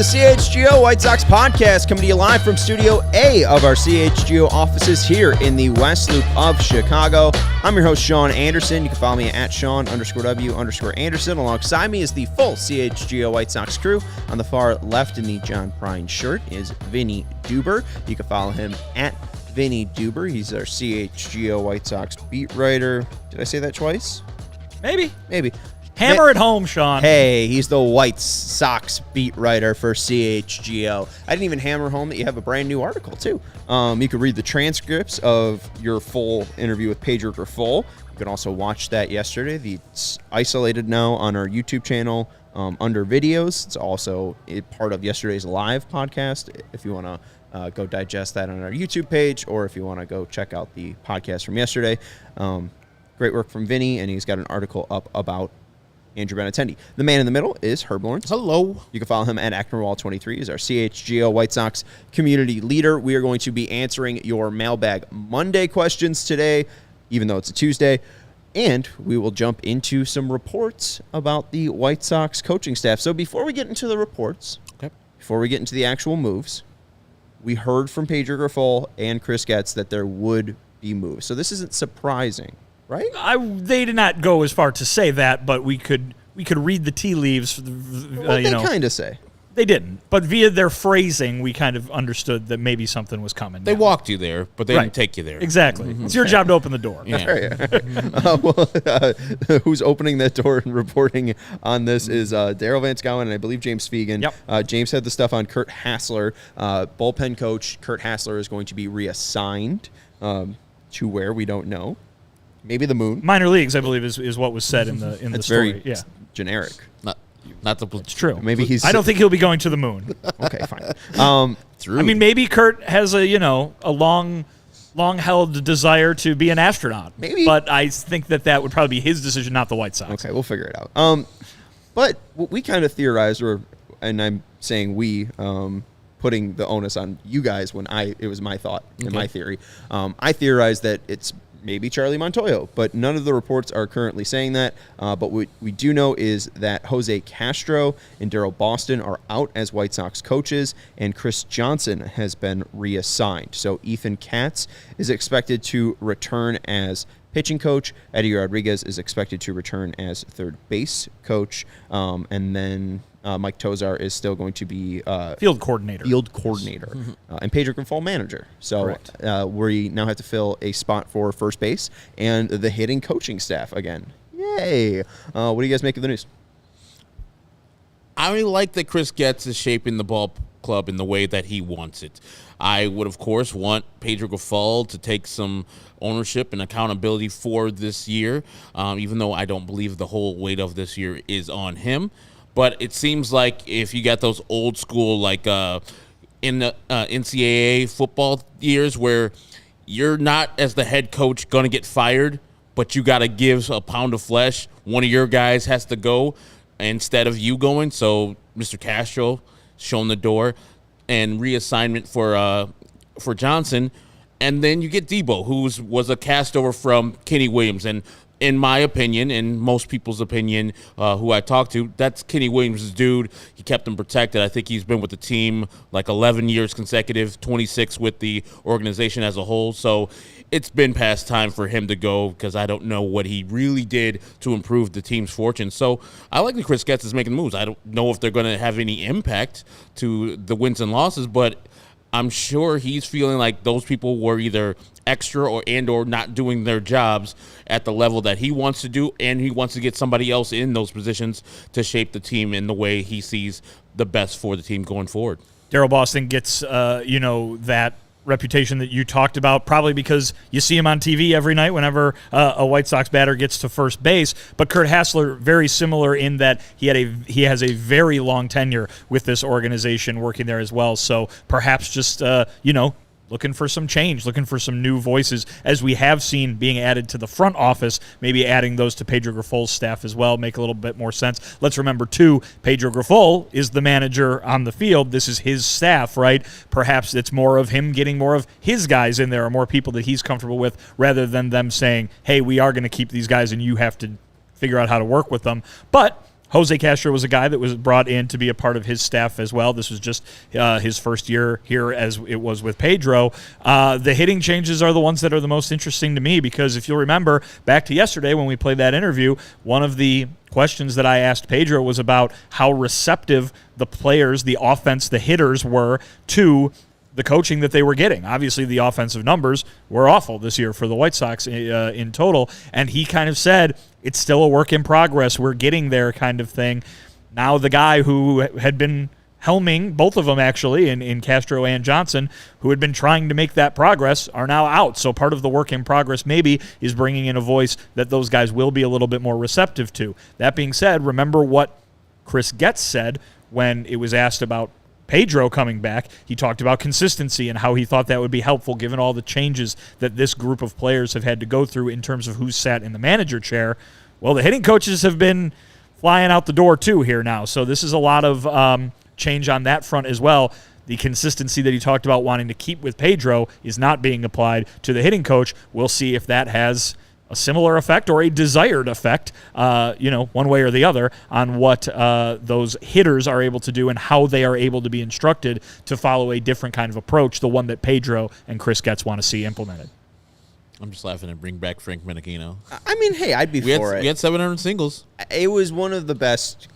CHGO White Sox podcast, coming to you live from Studio A of our CHGO offices here in the West Loop of Chicago. I'm your host, Sean Anderson. You can follow me at Sean_W_Anderson. Alongside me is the full CHGO White Sox crew. On the far left in the John Prine shirt is Vinnie Duber. You can follow him at Vinnie Duber. He's our CHGO White Sox beat writer. Did I say that twice? Maybe. Hammer it home, Sean. Hey, he's the White Sox beat writer for CHGO. I didn't even hammer home that you have a brand new article, too. You can read the transcripts of your full interview with Pedro Grifol. You can also watch that yesterday. It's isolated now on our YouTube channel under videos. It's also a part of yesterday's live podcast if you want to go digest that on our YouTube page, or if you want to go check out the podcast from yesterday. Great work from Vinny, and he's got an article up about Andrew Benintendi. The man in the middle is Herb Lawrence. Hello. You can follow him at Actonwall23. He's our CHGO White Sox community leader. We are going to be answering your Mailbag Monday questions today, even though it's a Tuesday. And we will jump into some reports about the White Sox coaching staff. So before we get into the reports, before we get into the actual moves, we heard from Pedro Grifol and Chris Getz that there would be moves. So this isn't surprising, right? They did not go as far to say that, but we could read the tea leaves. What they kind of say. They didn't, but via their phrasing, we kind of understood that maybe something was coming. They walked you there, but they didn't take you there. Exactly. Mm-hmm. It's your job to open the door. Yeah. Who's opening that door and reporting on this is Daryl Van Schouwen and I believe James Fegan. Yep. James had the stuff on Kurt Hassler. Bullpen coach Kurt Hassler is going to be reassigned to where we don't know. Maybe the moon. Minor leagues, I believe, is what was said in the story. Very generic. Not the. It's true. Maybe he's. I don't think he'll be going to the moon. Okay, fine. I mean, maybe Kurt has a long held desire to be an astronaut. Maybe, but I think that would probably be his decision, not the White Sox. Okay, we'll figure it out. But what we kind of theorized, and I'm saying we, putting the onus on you guys when it was my thought and my theory. I theorized that it's maybe Charlie Montoyo, but none of the reports are currently saying that. But what we do know is that Jose Castro and Daryl Boston are out as White Sox coaches, and Chris Johnson has been reassigned. So Ethan Katz is expected to return as pitching coach. Eddie Rodriguez is expected to return as third base coach. And then Mike Tozar is still going to be field coordinator. And Pedro Grifol manager. So we now have to fill a spot for first base and the hitting coaching staff again. Yay. What do you guys make of the news? I like that Chris Getz is shaping the ball club in the way that he wants it. I would, of course, want Pedro Grifol to take some ownership and accountability for this year, even though I don't believe the whole weight of this year is on him. But it seems like if you got those old school, like in the NCAA football years where you're not, as the head coach, going to get fired, but you got to give a pound of flesh. One of your guys has to go instead of you going. So Mr. Castro shown the door, and reassignment for Johnson. And then you get Debo, who was a cast over from Kenny Williams. And in my opinion, and most people's opinion who I talked to, that's Kenny Williams' dude. He kept him protected. I think he's been with the team like 11 years consecutive, 26 with the organization as a whole. So it's been past time for him to go because I don't know what he really did to improve the team's fortune. So I like that Chris Getz is making moves. I don't know if they're going to have any impact to the wins and losses, but I'm sure he's feeling like those people were either extra or not doing their jobs at the level that he wants to do, and he wants to get somebody else in those positions to shape the team in the way he sees the best for the team going forward. Daryl Boston gets, that reputation that you talked about, probably because you see him on TV every night whenever a White Sox batter gets to first base. But Kurt Hassler, very similar in that he has a very long tenure with this organization working there as well. So perhaps just, looking for some change, looking for some new voices, as we have seen being added to the front office, maybe adding those to Pedro Grifol's staff as well, make a little bit more sense. Let's remember, too, Pedro Grifol is the manager on the field. This is his staff, right? Perhaps it's more of him getting more of his guys in there, or more people that he's comfortable with, rather than them saying, hey, we are going to keep these guys and you have to figure out how to work with them. But Jose Castro was a guy that was brought in to be a part of his staff as well. This was just his first year here as it was with Pedro. The hitting changes are the ones that are the most interesting to me because if you'll remember, back to yesterday when we played that interview, one of the questions that I asked Pedro was about how receptive the players, the offense, the hitters were to the coaching that they were getting. Obviously, the offensive numbers were awful this year for the White Sox in total, and he kind of said, it's still a work in progress. We're getting there kind of thing. Now the guy who had been helming, both of them actually, in Castro and Johnson, who had been trying to make that progress, are now out. So part of the work in progress maybe is bringing in a voice that those guys will be a little bit more receptive to. That being said, remember what Chris Getz said when it was asked about Pedro coming back. He talked about consistency and how he thought that would be helpful given all the changes that this group of players have had to go through in terms of who's sat in the manager chair. Well, the hitting coaches have been flying out the door too here now. So this is a lot of change on that front as well. The consistency that he talked about wanting to keep with Pedro is not being applied to the hitting coach. We'll see if that has a similar effect or a desired effect, one way or the other, on what those hitters are able to do and how they are able to be instructed to follow a different kind of approach, the one that Pedro and Chris Getz want to see implemented. I'm just laughing and bring back Frank Menechino. I mean, hey, I'd be for it. We had 700 singles. It was one of the best,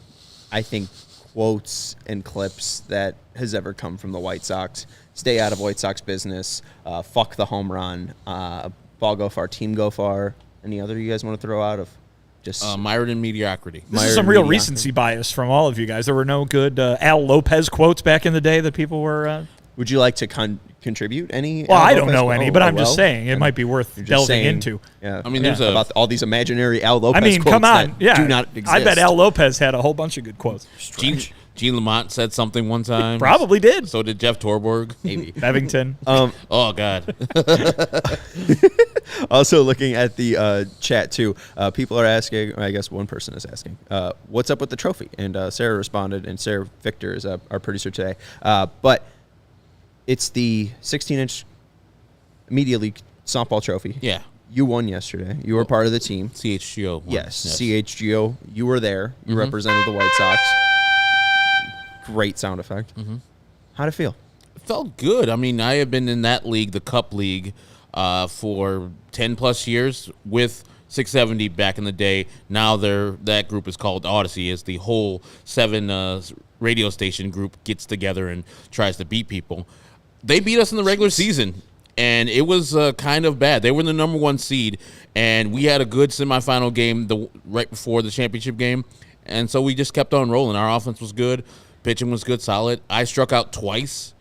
I think, quotes and clips that has ever come from the White Sox. Stay out of White Sox business. Fuck the home run. Ball go far, team go far. Any other you guys want to throw out of? Just mired in mediocrity. This is some real recency bias from all of you guys. There were no good Al Lopez quotes back in the day that people were. Would you like to contribute any? Well, I don't know any, but I'm just saying it might be worth delving into. Yeah, I mean, there's about all these imaginary Al Lopez. I mean, quotes come on, that do not exist. I bet Al Lopez had a whole bunch of good quotes. Gene Lamont said something one time. Probably did. So did Jeff Torborg. Maybe Bevington. Oh God. Also, looking at the chat too, people are asking. I guess one person is asking, "What's up with the trophy?" And Sarah responded, and Sarah Victor is our producer today. But it's the 16-inch Media League softball trophy. Yeah. You won yesterday. You were part of the team. CHGO. Yes, CHGO. You were there. You represented the White Sox. Great sound effect. How'd it feel? It felt good. I mean, I have been in that league, the Cup League, for 10-plus years with 670 back in the day. Now that group is called Odyssey, as the whole 7 radio station group gets together and tries to beat people. They beat us in the regular season, and it was kind of bad. They were the number 1 seed, and we had a good semifinal game right before the championship game, and so we just kept on rolling. Our offense was good. Pitching was good, solid. I struck out twice,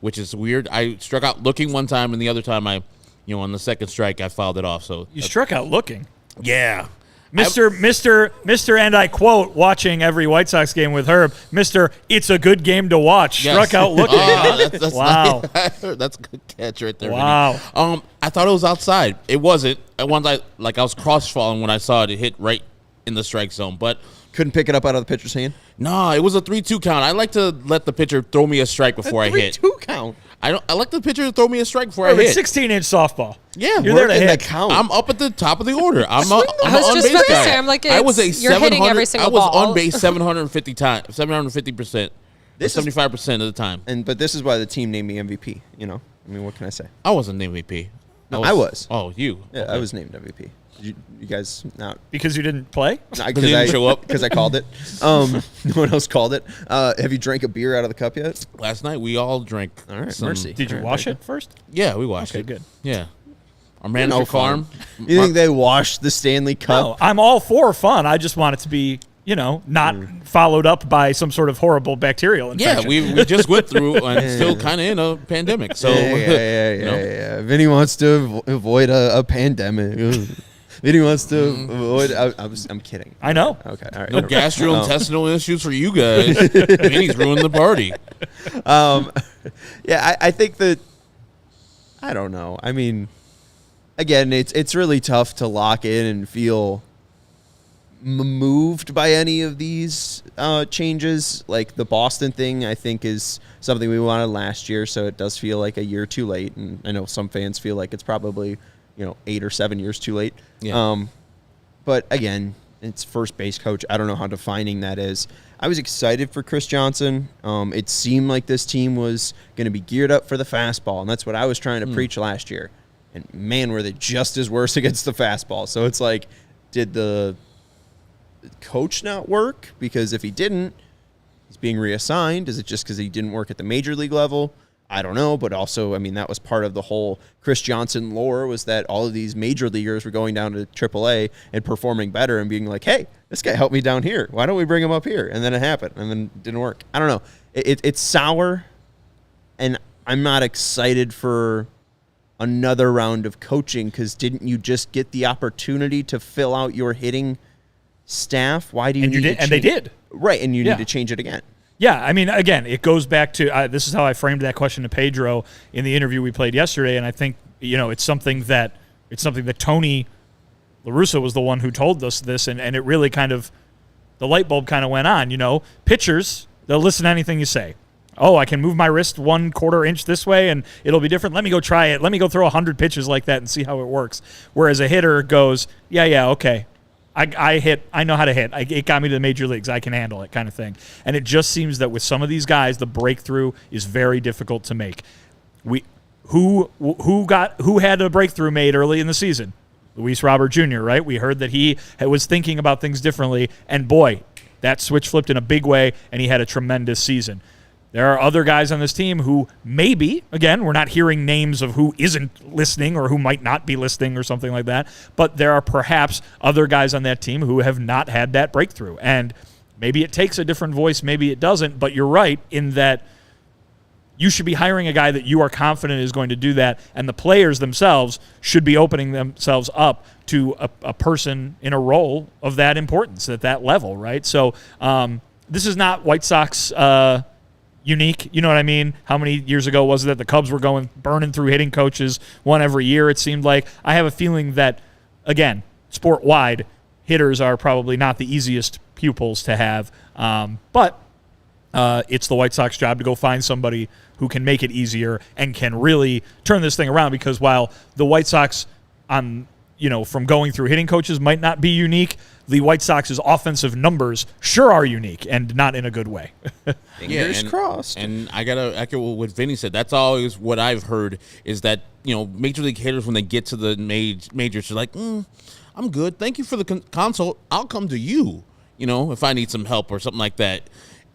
which is weird. I struck out looking one time, and the other time on the second strike, I fouled it off. So you struck out looking. Yeah. Mr. And I quote, watching every White Sox game with Herb, Mr. It's a good game to watch. Yes. Struck out looking. That's wow. That's a good catch right there. Wow. Vinny. I thought it was outside. It wasn't. I was cross-falling when I saw it. It hit right in the strike zone, but couldn't pick it up out of the pitcher's hand? No, it was a 3-2 count. I like to let the pitcher throw me a strike before I hit. 3-2 count? I like the pitcher to throw me a strike before I hit. 16-inch softball. Yeah, you're there to hit. Count. I'm up at the top of the order. I'm an I was on just base about to guy. say, I'm like, I was you're hitting every single I was ball. on base 750%. This 75% of the time. But this is why the team named me MVP. I mean, what can I say? I wasn't MVP. No, I was. Oh, you? Yeah, Okay. I was named MVP. You guys not Because you didn't play? Because you didn't show up? Because I called it. No one else called it. Have you drank a beer out of the cup yet? Last night we all drank. All right, some- mercy. Did you wash it first? Yeah, we washed Okay, it. good. Yeah. Our manager farm. You think they washed the Stanley Cup? No, I'm all for fun. I just want it to be, not followed up by some sort of horrible bacterial infection. Yeah, we just went through and still kind of in a pandemic. So Yeah. Vinny wants to avoid a pandemic. Vinny wants to avoid. I'm kidding. I know. Okay, all right. no gastrointestinal issues for you guys. Vinny's ruined the party. Yeah, I think that. I don't know. I mean, again, it's really tough to lock in and feel moved by any of these changes. Like the Boston thing, I think is something we wanted last year, so it does feel like a year too late. And I know some fans feel like it's probably 8 or 7 years too late. Yeah. But again, it's first base coach. I don't know how defining that is. I was excited for Chris Johnson. It seemed like this team was going to be geared up for the fastball, and that's what I was trying to preach last year. And, man, were they just as worse against the fastball. So it's like, did the coach not work? Because if he didn't, he's being reassigned. Is it just because he didn't work at the major league level? I don't know, but also, I mean, that was part of the whole Chris Johnson lore, was that all of these major leaguers were going down to AAA and performing better and being like, hey, this guy helped me down here. Why don't we bring him up here? And then it happened, and then it didn't work. I don't know. It's sour, and I'm not excited for another round of coaching, because didn't you just get the opportunity to fill out your hitting staff? Why do you need to change? And they did. Right, and you need to change it again. Yeah, I mean, again, it goes back to this is how I framed that question to Pedro in the interview we played yesterday, and I think it's something that Tony La Russa was the one who told us this, and it really kind of the light bulb kind of went on. Pitchers, they'll listen to anything you say. Oh, I can move my wrist 1/4 inch this way, and it'll be different. Let me go try it. Let me go throw 100 pitches like that and see how it works. Whereas a hitter goes, yeah, okay. I hit. I know how to hit. It got me to the major leagues. I can handle it, kind of thing. And it just seems that with some of these guys, the breakthrough is very difficult to make. Who had a breakthrough made early in the season? Luis Robert Jr., right? We heard that he was thinking about things differently, and boy, that switch flipped in a big way, and he had a tremendous season. There are other guys on this team who maybe, again, we're not hearing names of who isn't listening or who might not be listening or something like that, but there are perhaps other guys on that team who have not had that breakthrough. And maybe it takes a different voice, maybe it doesn't, but you're right in that you should be hiring a guy that you are confident is going to do that, and the players themselves should be opening themselves up to a person in a role of that importance at that level, right? So this is not White Sox unique, you know what I mean? How many years ago was it that the Cubs were burning through hitting coaches one every year, it seemed like? I have a feeling that, again, sport-wide, hitters are probably not the easiest pupils to have, but it's the White Sox job to go find somebody who can make it easier and can really turn this thing around, because while the White Sox from going through hitting coaches might not be unique, the White Sox's offensive numbers sure are unique, and not in a good way. Fingers crossed. And I got to echo what Vinnie said. That's always what I've heard, is that, major league hitters, when they get to the majors, are like, I'm good. Thank you for the consult. I'll come to you, if I need some help or something like that.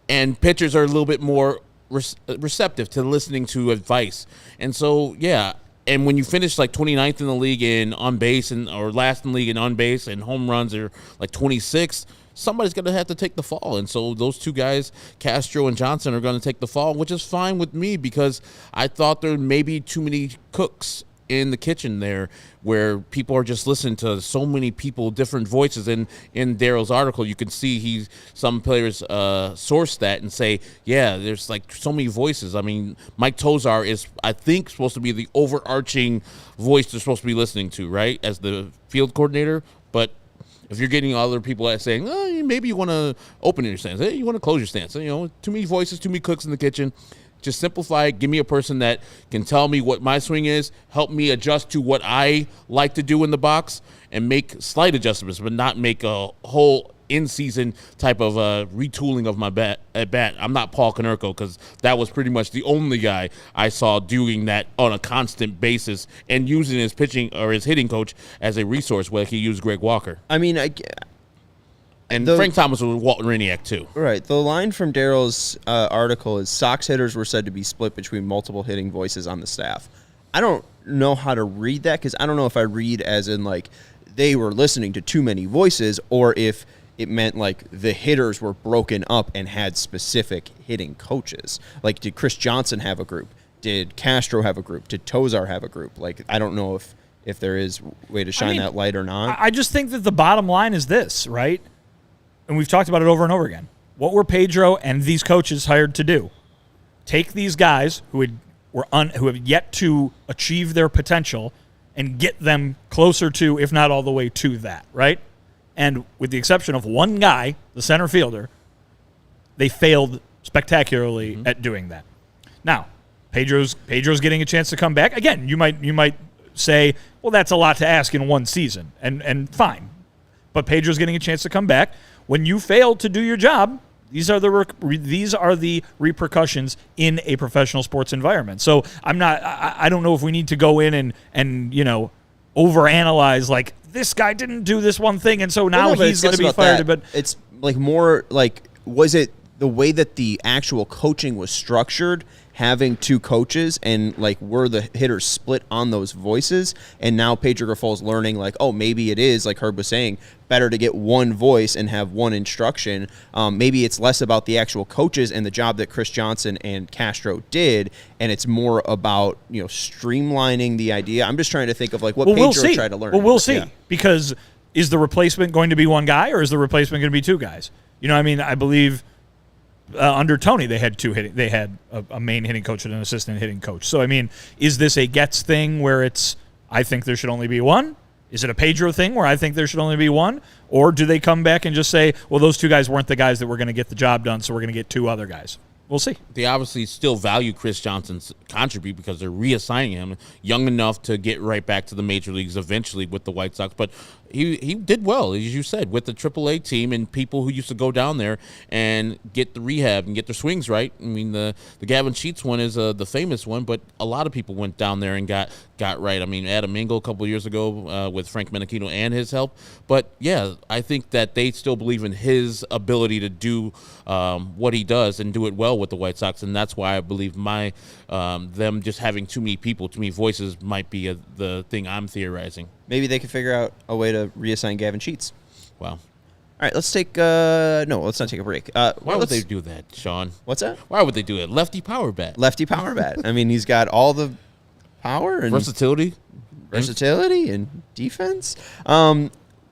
And pitchers are a little bit more receptive to listening to advice. And so, yeah. And when you finish like 29th in the league in on base or last in the league in on base, and home runs are like 26th, somebody's going to have to take the fall. And so those two guys, Castro and Johnson, are going to take the fall, which is fine with me, because I thought there may be too many cooks in the kitchen there, where people are just listening to so many people, different voices. And in Daryl's article, you can see some players source that and say, yeah, there's like so many voices. I mean, Mike Tozar is, I think, supposed to be the overarching voice they're supposed to be listening to, right, as the field coordinator. But if you're getting other people saying, maybe you want to open your stance, you want to close your stance, too many voices, too many cooks in the kitchen. Just simplify it. Give me a person that can tell me what my swing is, help me adjust to what I like to do in the box, and make slight adjustments, but not make a whole in-season type of retooling of my bat. I'm not Paul Konerko, because that was pretty much the only guy I saw doing that on a constant basis and using his pitching or his hitting coach as a resource, where he used Greg Walker. I mean, Frank Thomas was Walton Rainiac, too. Right. The line from Daryl's article is, Sox hitters were said to be split between multiple hitting voices on the staff. I don't know how to read that, because I don't know if I read as in, like, they were listening to too many voices, or if it meant, like, the hitters were broken up and had specific hitting coaches. Like, did Chris Johnson have a group? Did Castro have a group? Did Tozar have a group? Like, I don't know if there is a way to shine that light or not. I just think that the bottom line is this, right? And we've talked about it over and over again. What were Pedro and these coaches hired to do? Take these guys who have yet to achieve their potential and get them closer to, if not all the way to that, right? And with the exception of one guy, the center fielder, they failed spectacularly at doing that. Now, Pedro's getting a chance to come back. Again, you might say, well, that's a lot to ask in one season, and fine. but Pedro's getting a chance to come back. When you fail to do your job, these are the repercussions in a professional sports environment. So I don't know if we need to go in and overanalyze like this guy didn't do this one thing and so now he's going to be fired. But it's like more like, was it the way that the actual coaching was structured, having two coaches, and like were the hitters split on those voices? And now Pedro Grifol's learning like, oh, maybe it is, like Herb was saying, better to get one voice and have one instruction. Maybe it's less about the actual coaches and the job that Chris Johnson and Castro did, and it's more about streamlining the idea. I'm just trying to think of like what Pedro tried to learn. Well, we'll see, because is the replacement going to be one guy or is the replacement going to be two guys? I believe under Tony they had they had a main hitting coach and an assistant hitting coach. So is this a Getz thing where I think there should only be one? Is it a Pedro thing where I think there should only be one? Or do they come back and just say, well, those two guys weren't the guys that were going to get the job done, so we're going to get two other guys? We'll see. They obviously still value Chris Johnson's contribute because they're reassigning him young enough to get right back to the major leagues eventually with the White Sox. But he did well, as you said, with the AAA team and people who used to go down there and get the rehab and get their swings right. The Gavin Sheets one is the famous one, but a lot of people went down there and got right. Adam Engel a couple of years ago with Frank Menachino and his help. But, yeah, I think that they still believe in his ability to do what he does and do it well with the White Sox, and that's why I believe them just having too many people, too many voices might be the thing I'm theorizing. Maybe they could figure out a way to reassign Gavin Sheets. Wow. All right, let's take let's not take a break. Why would they do that, Sean? What's that? Why would they do it? Lefty power bat. Lefty power bat. He's got all the power and versatility and defense.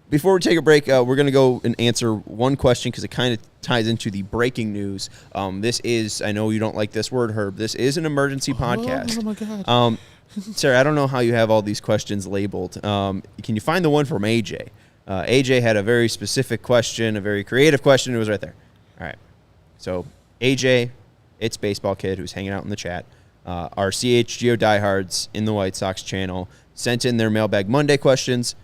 Before we take a break, we're going to go and answer one question because it kind of ties into the breaking news. This is, I know you don't like this word, Herb, this is an emergency podcast. Oh, my God. Sarah, I don't know how you have all these questions labeled. Can you find the one from AJ? AJ had a very specific question, a very creative question. It was right there. All right. So, AJ, it's Baseball Kid, who's hanging out in the chat. Our CHGO Diehards in the White Sox channel sent in their Mailbag Monday questions.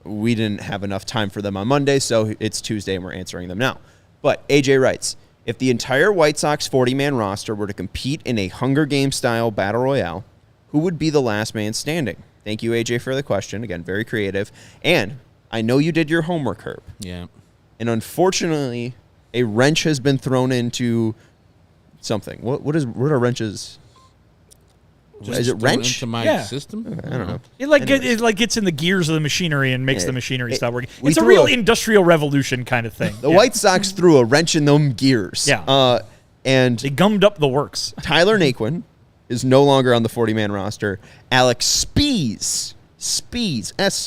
We didn't have enough time for them on Monday, so it's Tuesday and we're answering them now. But AJ writes, if the entire White Sox 40-man roster were to compete in a Hunger Games-style battle royale, who would be the last man standing? Thank you, AJ, for the question. Again, very creative. And I know you did your homework, Herb. Yeah. And unfortunately, a wrench has been thrown into something. What are wrenches? Is it wrench? Into my system? Okay, I don't know. It gets in the gears of the machinery and makes the machinery stop working. It's a real industrial revolution kind of thing. The White Sox threw a wrench in them gears. Yeah. And they gummed up the works. Tyler Naquin is no longer on the 40-man roster. Alex Spees, S-P-E-A-S,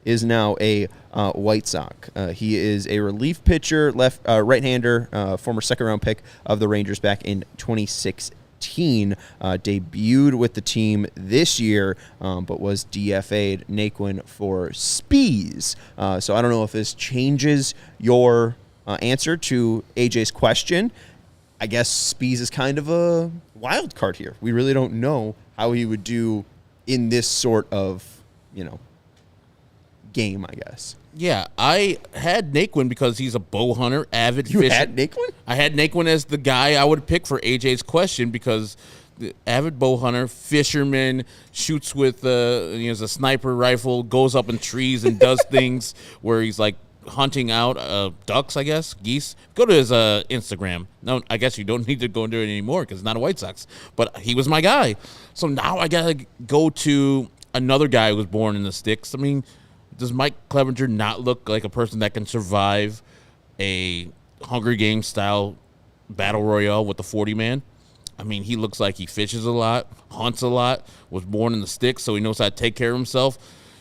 is now a White Sox. He is a relief pitcher, right-hander, former second-round pick of the Rangers back in 2016. Debuted with the team this year, but was DFA'd. Naquin for Spees. So I don't know if this changes your answer to AJ's question. I guess Spees is kind of a wild card here. We really don't know how he would do in this sort of, game, I guess. Yeah, I had Naquin because he's a bow hunter, avid fisher. You had Naquin? I had Naquin as the guy I would pick for AJ's question because the avid bow hunter, fisherman, shoots with a sniper rifle, goes up in trees and does things where he's like hunting out ducks, I guess, geese. Go to his Instagram. No, I guess you don't need to go and do it anymore because it's not a White Sox. But he was my guy. So now I got to go to another guy who was born in the sticks. Does Mike Clevenger not look like a person that can survive a Hunger Games style battle royale with the 40-man? He looks like he fishes a lot, hunts a lot, was born in the sticks, so he knows how to take care of himself.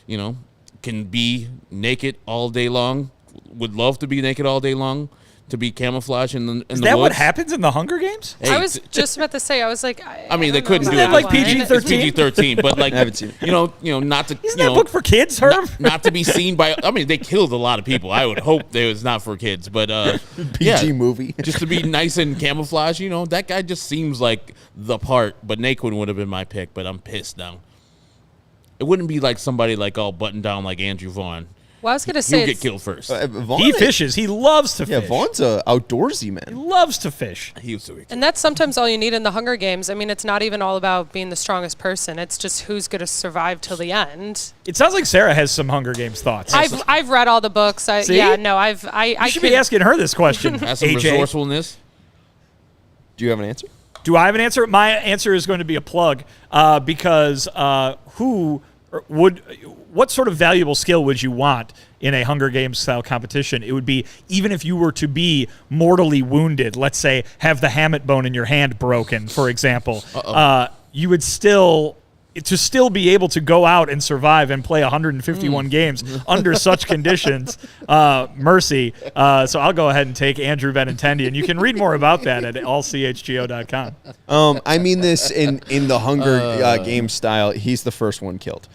Can be naked all day long. Would love to be naked all day long, to be camouflaged in the woods. Is that what happens in the Hunger Games? Hey, I was just about to say. I was like, they couldn't do it. Like PG-13. It's PG-13, but like, I haven't seen it. Not to. Isn't that book for kids, Herb? Not to be seen by. They killed a lot of people. I would hope it was not for kids, but PG movie. Just to be nice and camouflage. That guy just seems like the part. But Naquin would have been my pick, but I'm pissed now. It wouldn't be like somebody like all buttoned down like Andrew Vaughn. Well, I was going to He'll say get killed first. Vaughn, He fishes. He loves to Yeah, fish. Vaughn's a outdoorsy He man. loves to fish. He was so and that's sometimes all you need in the Hunger Games. I mean, it's not even all about being the strongest person. It's just who's going to survive till the end. It sounds like Sarah has some Hunger Games thoughts. I've read all the books. See? Yeah, no, I You should be asking her this question, has some AJ. resourcefulness. Do you have an answer? Do I have an answer? My answer is going to be a plug because what sort of valuable skill would you want in a Hunger Games style competition? It would be, even if you were to be mortally wounded, let's say have the hamate bone in your hand broken, for example, you would still be able to go out and survive and play 151 games under such conditions. Mercy. So I'll go ahead and take Andrew Benintendi, and you can read more about that at allchgo.com. I mean this in the Hunger Games style. He's the first one killed.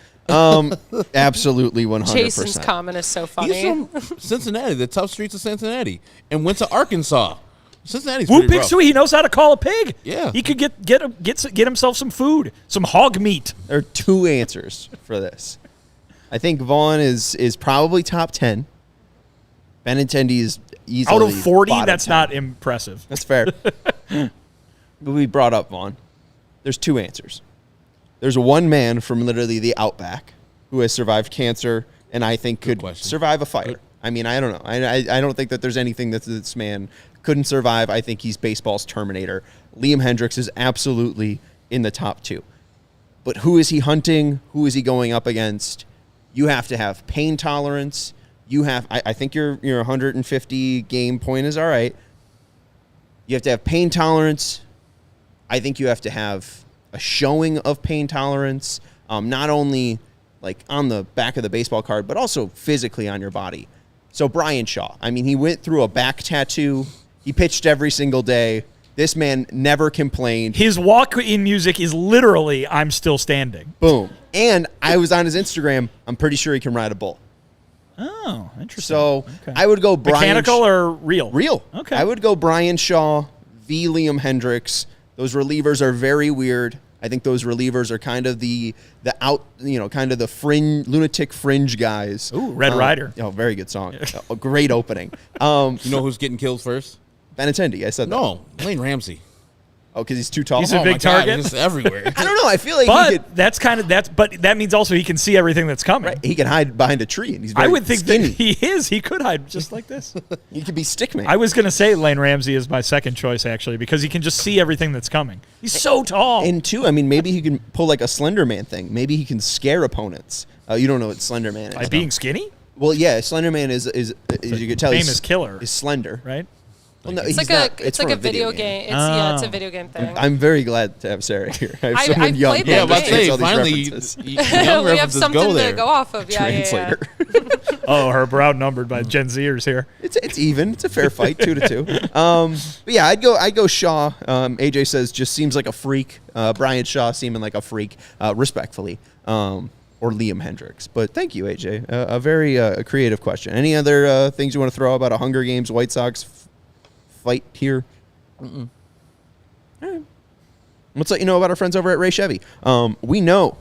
Absolutely 100%. Jason's comment is so funny. He's from Cincinnati, the tough streets of Cincinnati, and went to Arkansas. Cincinnati's Whoop pretty pig rough. suey, he knows how to call a pig. Yeah. He could get himself some food, some hog meat. There are two answers for this. I think Vaughn is probably top 10. Benintendi is easily Out of 40, bottom that's 10. not impressive. That's fair. But we brought up Vaughn. There's two answers. There's one man from literally the Outback who has survived cancer and I think could survive a fire. I mean, I don't know. I don't think that there's anything that this man couldn't survive. I think he's baseball's Terminator. Liam Hendricks is absolutely in the top 2. But who is he hunting? Who is he going up against? You have to have pain tolerance. I think your 150 game point is all right. You have to have pain tolerance. I think you have to have a showing of pain tolerance, not only like on the back of the baseball card, but also physically on your body. So Brian Shaw, I mean, he went through a back tattoo. He pitched every single day. This man never complained. His walk-in music is literally "I'm Still Standing." Boom. And I was on his Instagram. I'm pretty sure he can ride a bull. Oh, interesting. So Okay. I would go Brian. Mechanical or real? Real. Okay. I would go Brian Shaw v. Liam Hendricks. Those relievers are very weird. I think those relievers are kind of the kind of the fringe, lunatic fringe guys. Ooh, Red Rider. Oh, very good song. A great opening. You know who's getting killed first? Benintendi, I said that. No, Lane Ramsey. Oh, because he's too tall? He's a Oh big my God, target? he's just everywhere. I don't know. I feel like he But that means also he can see everything that's coming. he can hide behind a tree, and he's very I would think skinny. that he could hide just like this. He could be stickman. I was going to say Lane Ramsey is my second choice, actually, because he can just see everything that's coming. He's so tall. And two, I mean, maybe he can pull like a Slender Man thing. Maybe he can scare opponents. You don't know what Slender Man is. By being skinny? Well, yeah, Slender Man is you could tell, famous killer. is slender. Right? Well, no, It's he's like not. it's like from a video game. It's a video game thing. I'm very glad to have Sarah here. I have I someone young. played who that Yeah, but game. understands say all these finally, references. young we have references something go there. to go off of. Yeah, Translator. yeah. Oh, her brow numbered by Gen Zers here. It's even. It's a fair fight, 2-2. But yeah, I'd go Shaw. AJ says just seems like a freak. Brian Shaw seeming like a freak, respectfully. Or Liam Hendricks. But thank you, AJ. A very creative question. Any other things you want to throw about a Hunger Games White Sox fight here? All right. Let's let you know about our friends over at Ray Chevy. We know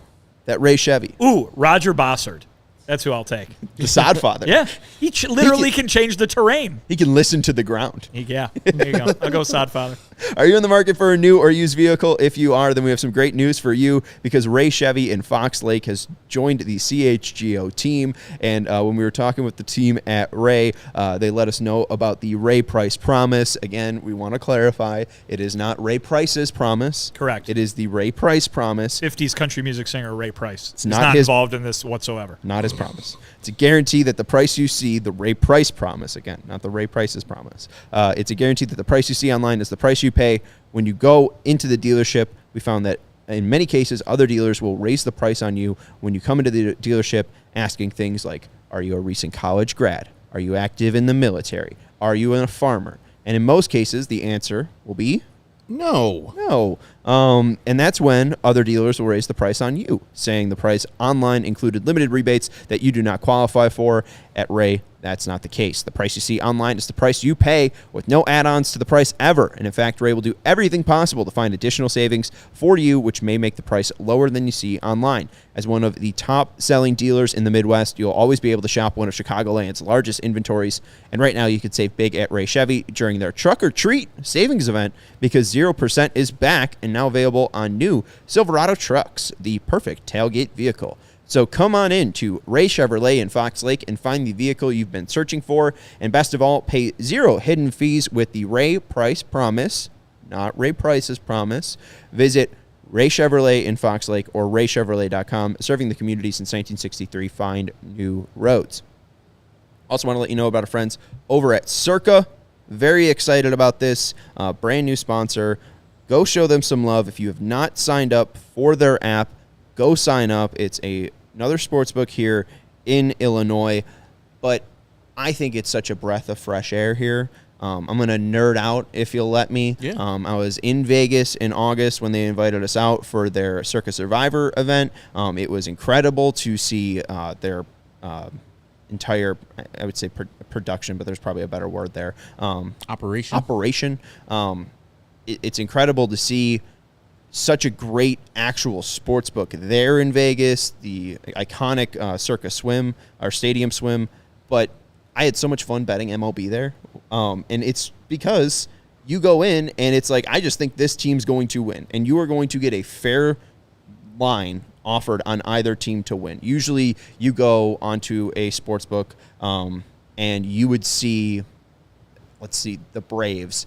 that Ray Chevy, Ooh, Roger Bossard. That's who I'll take. the sod father, Yeah. He literally can change the terrain. he can listen to the ground. Yeah. There you go. I'll go Sodfather. Are you in the market for a new or used vehicle? If you are, then we have some great news for you because Ray Chevy in Fox Lake has joined the CHGO team. And when we were talking with the team at Ray, they let us know about the Ray Price Promise. Again, we want to clarify, it is not Ray Price's promise. Correct. It is the Ray Price Promise. 50s country music singer Ray Price. He's not not his- involved in this whatsoever. Not his promise. It's a guarantee that the price you see, the Ray Price Promise, again, not the Ray Price's promise. It's a guarantee that the price you see online is the price you pay when you go into the dealership. We found that in many cases, other dealers will raise the price on you when you come into the dealership asking things like, are you a recent college grad? Are you active in the military? Are you a farmer? And in most cases, the answer will be No. no. And that's when other dealers will raise the price on you, saying the price online included limited rebates that you do not qualify for. At Ray, that's not the case. The price you see online is the price you pay with no add-ons to the price ever. And in fact, Ray will do everything possible to find additional savings for you, which may make the price lower than you see online. As one of the top-selling dealers in the Midwest, you'll always be able to shop one of Chicagoland's largest inventories. And right now, you can save big at Ray Chevy during their Truck or Treat savings event because 0% is back and now available on new Silverado trucks, the perfect tailgate vehicle. So come on in to Ray Chevrolet in Fox Lake and find the vehicle you've been searching for. And best of all, pay 0 hidden fees with the Ray Price Promise, not Ray Price's Promise. Visit Ray Chevrolet in Fox Lake or raychevrolet.com. Serving the community since 1963. Find new roads. Also want to let you know about our friends over at Circa. Very excited about this. Brand new sponsor. Go show them some love. If you have not signed up for their app, go sign up. It's another sportsbook here in Illinois, but I think it's such a breath of fresh air here. I'm going to nerd out if you'll let me. Yeah. I was in Vegas in August when they invited us out for their Circa Survivor event. It was incredible to see their entire, I would say production, but there's probably a better word there. Operation. It's incredible to see such a great actual sports book there in Vegas, the iconic Circa Swim, our stadium swim. But I had so much fun betting MLB there. And it's because you go in and it's like, I just think this team's going to win. And you are going to get a fair line offered on either team to win. Usually you go onto a sports book and you would see, let's see, the Braves,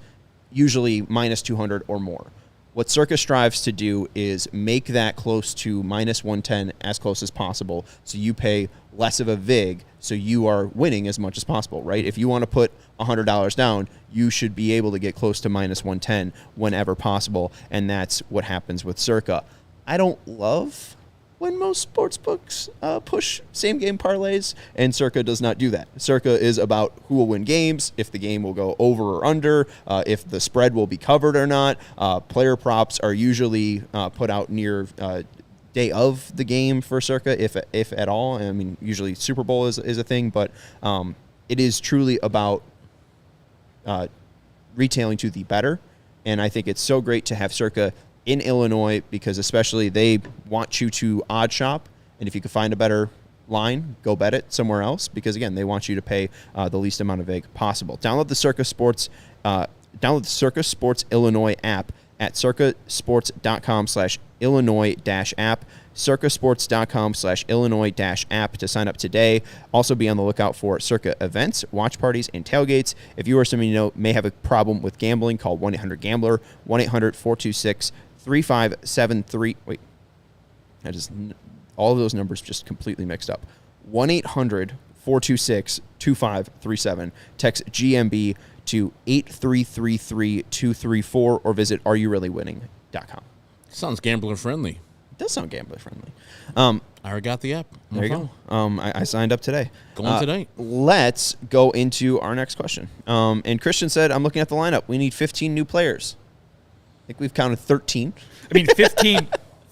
usually minus 200 or more. What Circa strives to do is make that close to minus 110 as close as possible, so you pay less of a vig, so you are winning as much as possible, right? If you want to put $100 down, you should be able to get close to minus 110 whenever possible, and that's what happens with Circa. I don't love when most sports books push same-game parlays, and Circa does not do that. Circa is about who will win games, if the game will go over or under, if the spread will be covered or not. Player props are usually put out near day of the game for Circa, if at all. I mean, usually Super Bowl is a thing, but it is truly about retailing to the better, and I think it's so great to have Circa in Illinois because especially they want you to odd shop, and if you can find a better line, go bet it somewhere else because again, they want you to pay the least amount of vig possible. Download the Circa Sports Illinois app at circasports.com/Illinois-app, circasports.com/Illinois-app to sign up today. Also be on the lookout for Circa events, watch parties, and tailgates. If you or somebody you know may have a problem with gambling, call 1-800-GAMBLER, 1-800-426-3573. Wait, all of those numbers just completely mixed up. 1-800-426-2537. Text GMB to 8333-234 or visit areyoureallywinning.com. Sounds gambler friendly. It does sound gambler friendly. I already got the app. There you go. I signed up today. Going today. Let's go into our next question. And Christian said, I'm looking at the lineup. We need 15 new players. I think we've counted 13. I mean,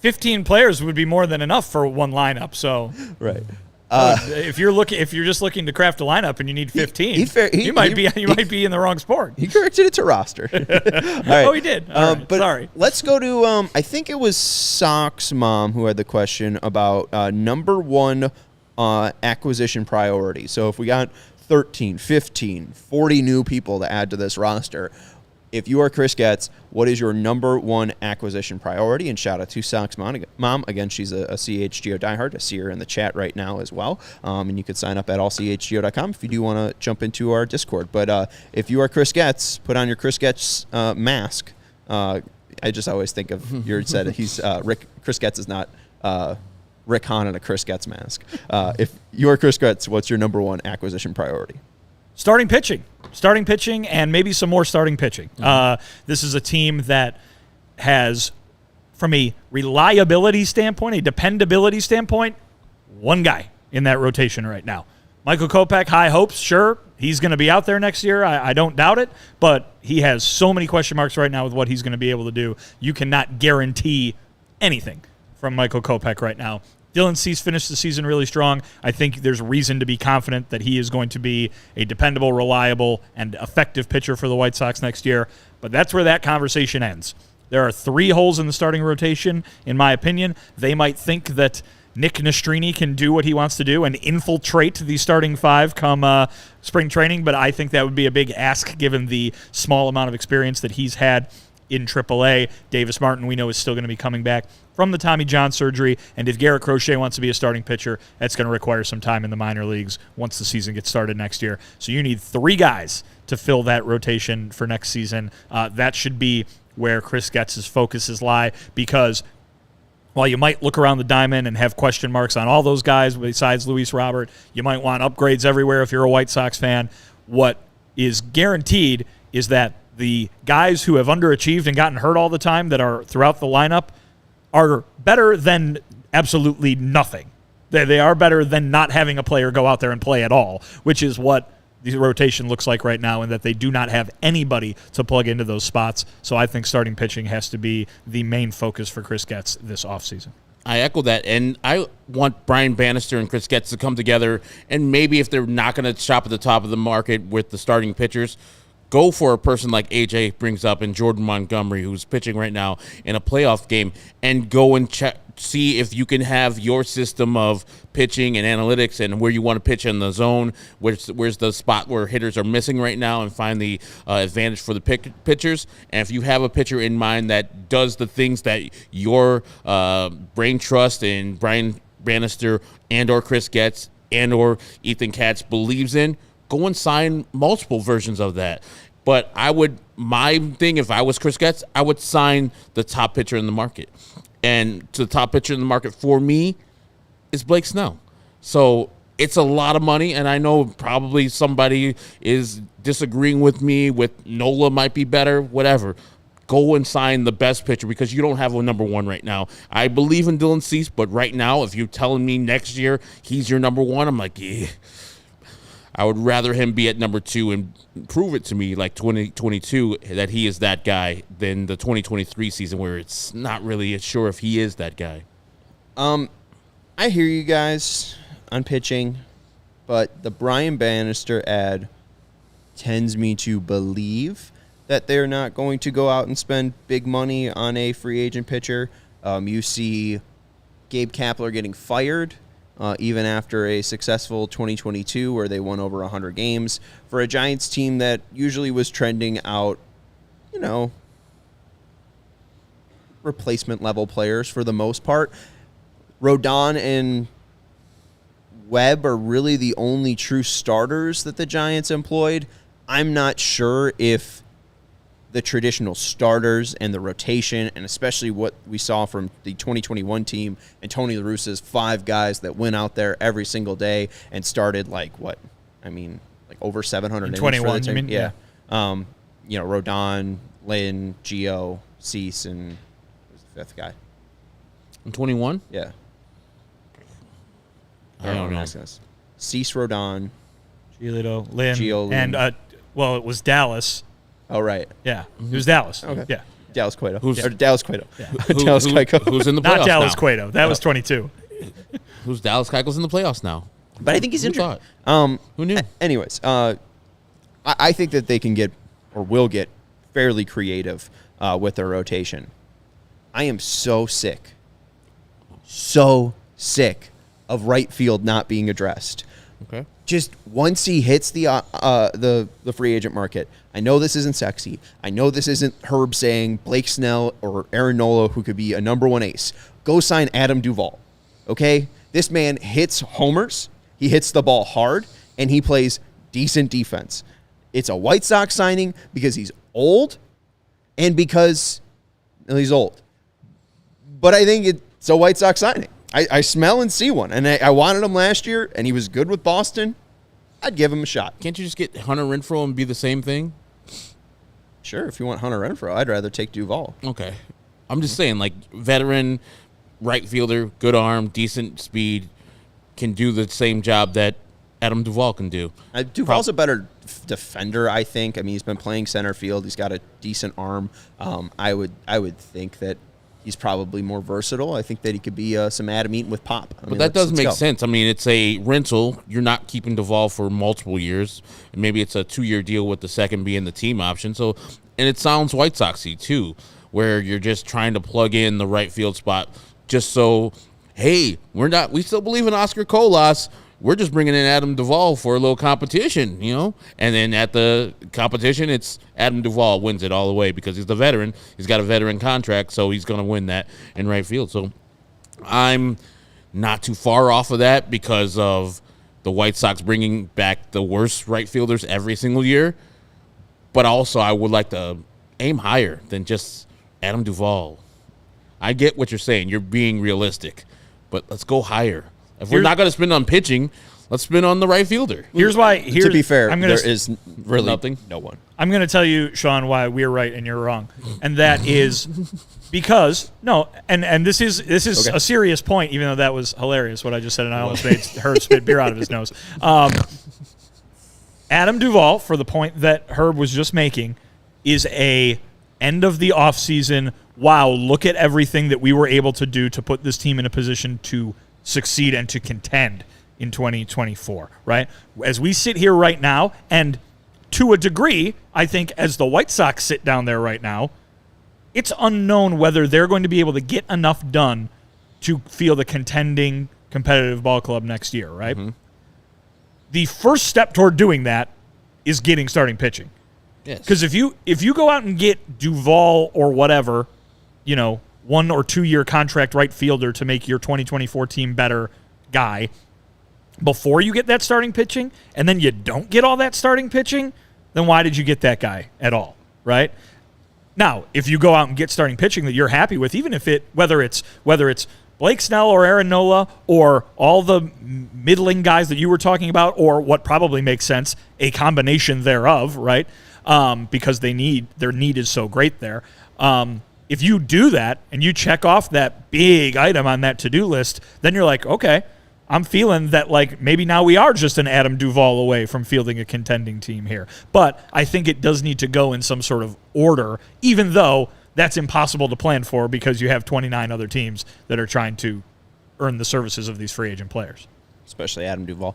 15 players would be more than enough for one lineup. So right. If you're just looking to craft a lineup and you need 15, you might be in the wrong sport. He corrected it to roster. All right. Oh, he did. Right. But sorry. Let's go to I think it was Sock's mom who had the question about number one acquisition priority. So if we got 13, 15, 40 new people to add to this roster, if you are Chris Getz, what is your number one acquisition priority? And shout out to Sock's mom. Again, she's a CHGO Diehard. I see her in the chat right now as well. And you can sign up at allchgo.com if you do want to jump into our Discord. But if you are Chris Getz, put on your Chris Getz mask. I just always think of your said he's Chris Getz is not Rick Hahn in a Chris Getz mask. If you are Chris Getz, what's your number one acquisition priority? Starting pitching, and maybe some more starting pitching. This is a team that has, from a reliability standpoint, a dependability standpoint, one guy in that rotation right now. Michael Kopech, high hopes, sure. he's going to be out there next year. I don't doubt it, but he has so many question marks right now with what he's going to be able to do. You cannot guarantee anything from Michael Kopech right now. Dylan Cease finished the season really strong. I think there's reason to be confident that he is going to be a dependable, reliable, and effective pitcher for the White Sox next year. But that's where that conversation ends. There are 3 holes in the starting rotation, in my opinion. They might think that Nick Nastrini can do what he wants to do and infiltrate the starting 5 come spring training, but I think that would be a big ask given the small amount of experience that he's had in AAA. Davis Martin, we know, is still going to be coming back from the Tommy John surgery, and if Garrett Crochet wants to be a starting pitcher, that's going to require some time in the minor leagues once the season gets started next year. So you need 3 guys to fill that rotation for next season. That should be where Chris Getz's focuses lie, because while you might look around the diamond and have question marks on all those guys besides Luis Robert, you might want upgrades everywhere if you're a White Sox fan. What is guaranteed is that the guys who have underachieved and gotten hurt all the time that are throughout the lineup are better than absolutely nothing. They are better than not having a player go out there and play at all, which is what the rotation looks like right now, and that they do not have anybody to plug into those spots. So I think starting pitching has to be the main focus for Chris Getz this offseason. I echo that, and I want Brian Bannister and Chris Getz to come together, and maybe if they're not going to shop at the top of the market with the starting pitchers, go for a person like AJ brings up and Jordan Montgomery, who's pitching right now in a playoff game, and go and see if you can have your system of pitching and analytics and where you want to pitch in the zone, where's the spot where hitters are missing right now, and find the advantage for the pitchers. And if you have a pitcher in mind that does the things that your brain trust in Brian Bannister and or Chris Getz and or Ethan Katz believes in, go and sign multiple versions of that. But my thing, if I was Chris Getz, I would sign the top pitcher in the market. And the top pitcher in the market for me is Blake Snell. So it's a lot of money, and I know probably somebody is disagreeing with me with Nola might be better, whatever. Go and sign the best pitcher, because you don't have a number 1 right now. I believe in Dylan Cease, but right now, if you're telling me next year he's your number 1, I'm like, yeah. I would rather him be at number 2 and prove it to me like 2022 that he is that guy than the 2023 season where it's not really sure if he is that guy. I hear you guys on pitching, but the Brian Bannister ad tends me to believe that they're not going to go out and spend big money on a free agent pitcher. You see Gabe Kapler getting fired even after a successful 2022 where they won over 100 games for a Giants team that usually was trending out, replacement level players for the most part. Rodon and Webb are really the only true starters that the Giants employed. I'm not sure if the traditional starters and the rotation, and especially what we saw from the 2021 team and Tony La Russa's 5 guys that went out there every single day and started over 700 innings. 21, you mean? Yeah. Rodon, Lynn, Gio, Cease, and who's the 5th guy? In 21? Yeah. I don't know. Cease, Rodon, Giolito, Lynn, Gio, Lynn. and it was Dallas. Oh, right. Yeah, it was Dallas. Okay. Yeah. Dallas Cueto. Who's Dallas Cueto. Yeah. Dallas Keuchel. Who's in the playoffs Not Dallas now? Cueto. That was 22. Who's Dallas Keuchel's in the playoffs now? But I think he's interesting. Who knew? Anyways, I think that they can get or will get fairly creative with their rotation. I am so sick of right field not being addressed. Okay. Just once he hits the free agent market, I know this isn't sexy. I know this isn't Herb saying Blake Snell or Aaron Nola, who could be a number 1 ace. Go sign Adam Duvall, okay? This man hits homers, he hits the ball hard, and he plays decent defense. It's a White Sox signing because he's old and because he's old. But I think it's a White Sox signing. I smell and see one, and I wanted him last year, and he was good with Boston. I'd give him a shot. Can't you just get Hunter Renfroe and be the same thing? Sure, if you want Hunter Renfroe, I'd rather take Duvall. Okay. I'm just saying, veteran right fielder, good arm, decent speed, can do the same job that Adam Duvall can do. Duvall's a better defender, I think. I mean, he's been playing center field. He's got a decent arm. I would think that he's probably more versatile. I think that he could be some Adam Eaton with pop. But that does make sense. I mean, it's a rental. You're not keeping Duvall for multiple years. And maybe it's a 2-year deal with the second being the team option. So, and it sounds White Sox-y, too, where you're just trying to plug in the right field spot just so, hey, we still believe in Oscar Colas. We're just bringing in Adam Duvall for a little competition, you know? And then at the competition, it's Adam Duvall wins it all the way because he's the veteran. He's got a veteran contract, so he's going to win that in right field. So I'm not too far off of that because of the White Sox bringing back the worst right fielders every single year. But also I would like to aim higher than just Adam Duvall. I get what you're saying. You're being realistic. But let's go higher. If we're not going to spend on pitching, let's spend on the right fielder. To be fair, there is really nothing. No one. I'm going to tell you, Sean, why we're right and you're wrong. And that is because, and this is okay. A serious point, even though that was hilarious, what I just said, and I almost made Herb spit beer out of his nose. Adam Duvall, for the point that Herb was just making, is a end of the offseason, wow, look at everything that we were able to do to put this team in a position to succeed and to contend in 2024, right? As we sit here right now, and to a degree, I think as the White Sox sit down there right now, it's unknown whether they're going to be able to get enough done to field a contending competitive ball club next year, right? Mm-hmm. The first step toward doing that is getting starting pitching. Yes. Because if you go out and get Duvall or whatever, 1 or 2 year contract right fielder to make your 2024 team better guy before you get that starting pitching, and then you don't get all that starting pitching, then why did you get that guy at all, right? Now, if you go out and get starting pitching that you're happy with, even if whether it's Blake Snell or Aaron Nola or all the middling guys that you were talking about, or what probably makes sense, a combination thereof, right? Because their need is so great there. If you do that and you check off that big item on that to-do list, then you're like, okay, I'm feeling that like maybe now we are just an Adam Duvall away from fielding a contending team here. But I think it does need to go in some sort of order, even though that's impossible to plan for because you have 29 other teams that are trying to earn the services of these free agent players. Especially Adam Duvall.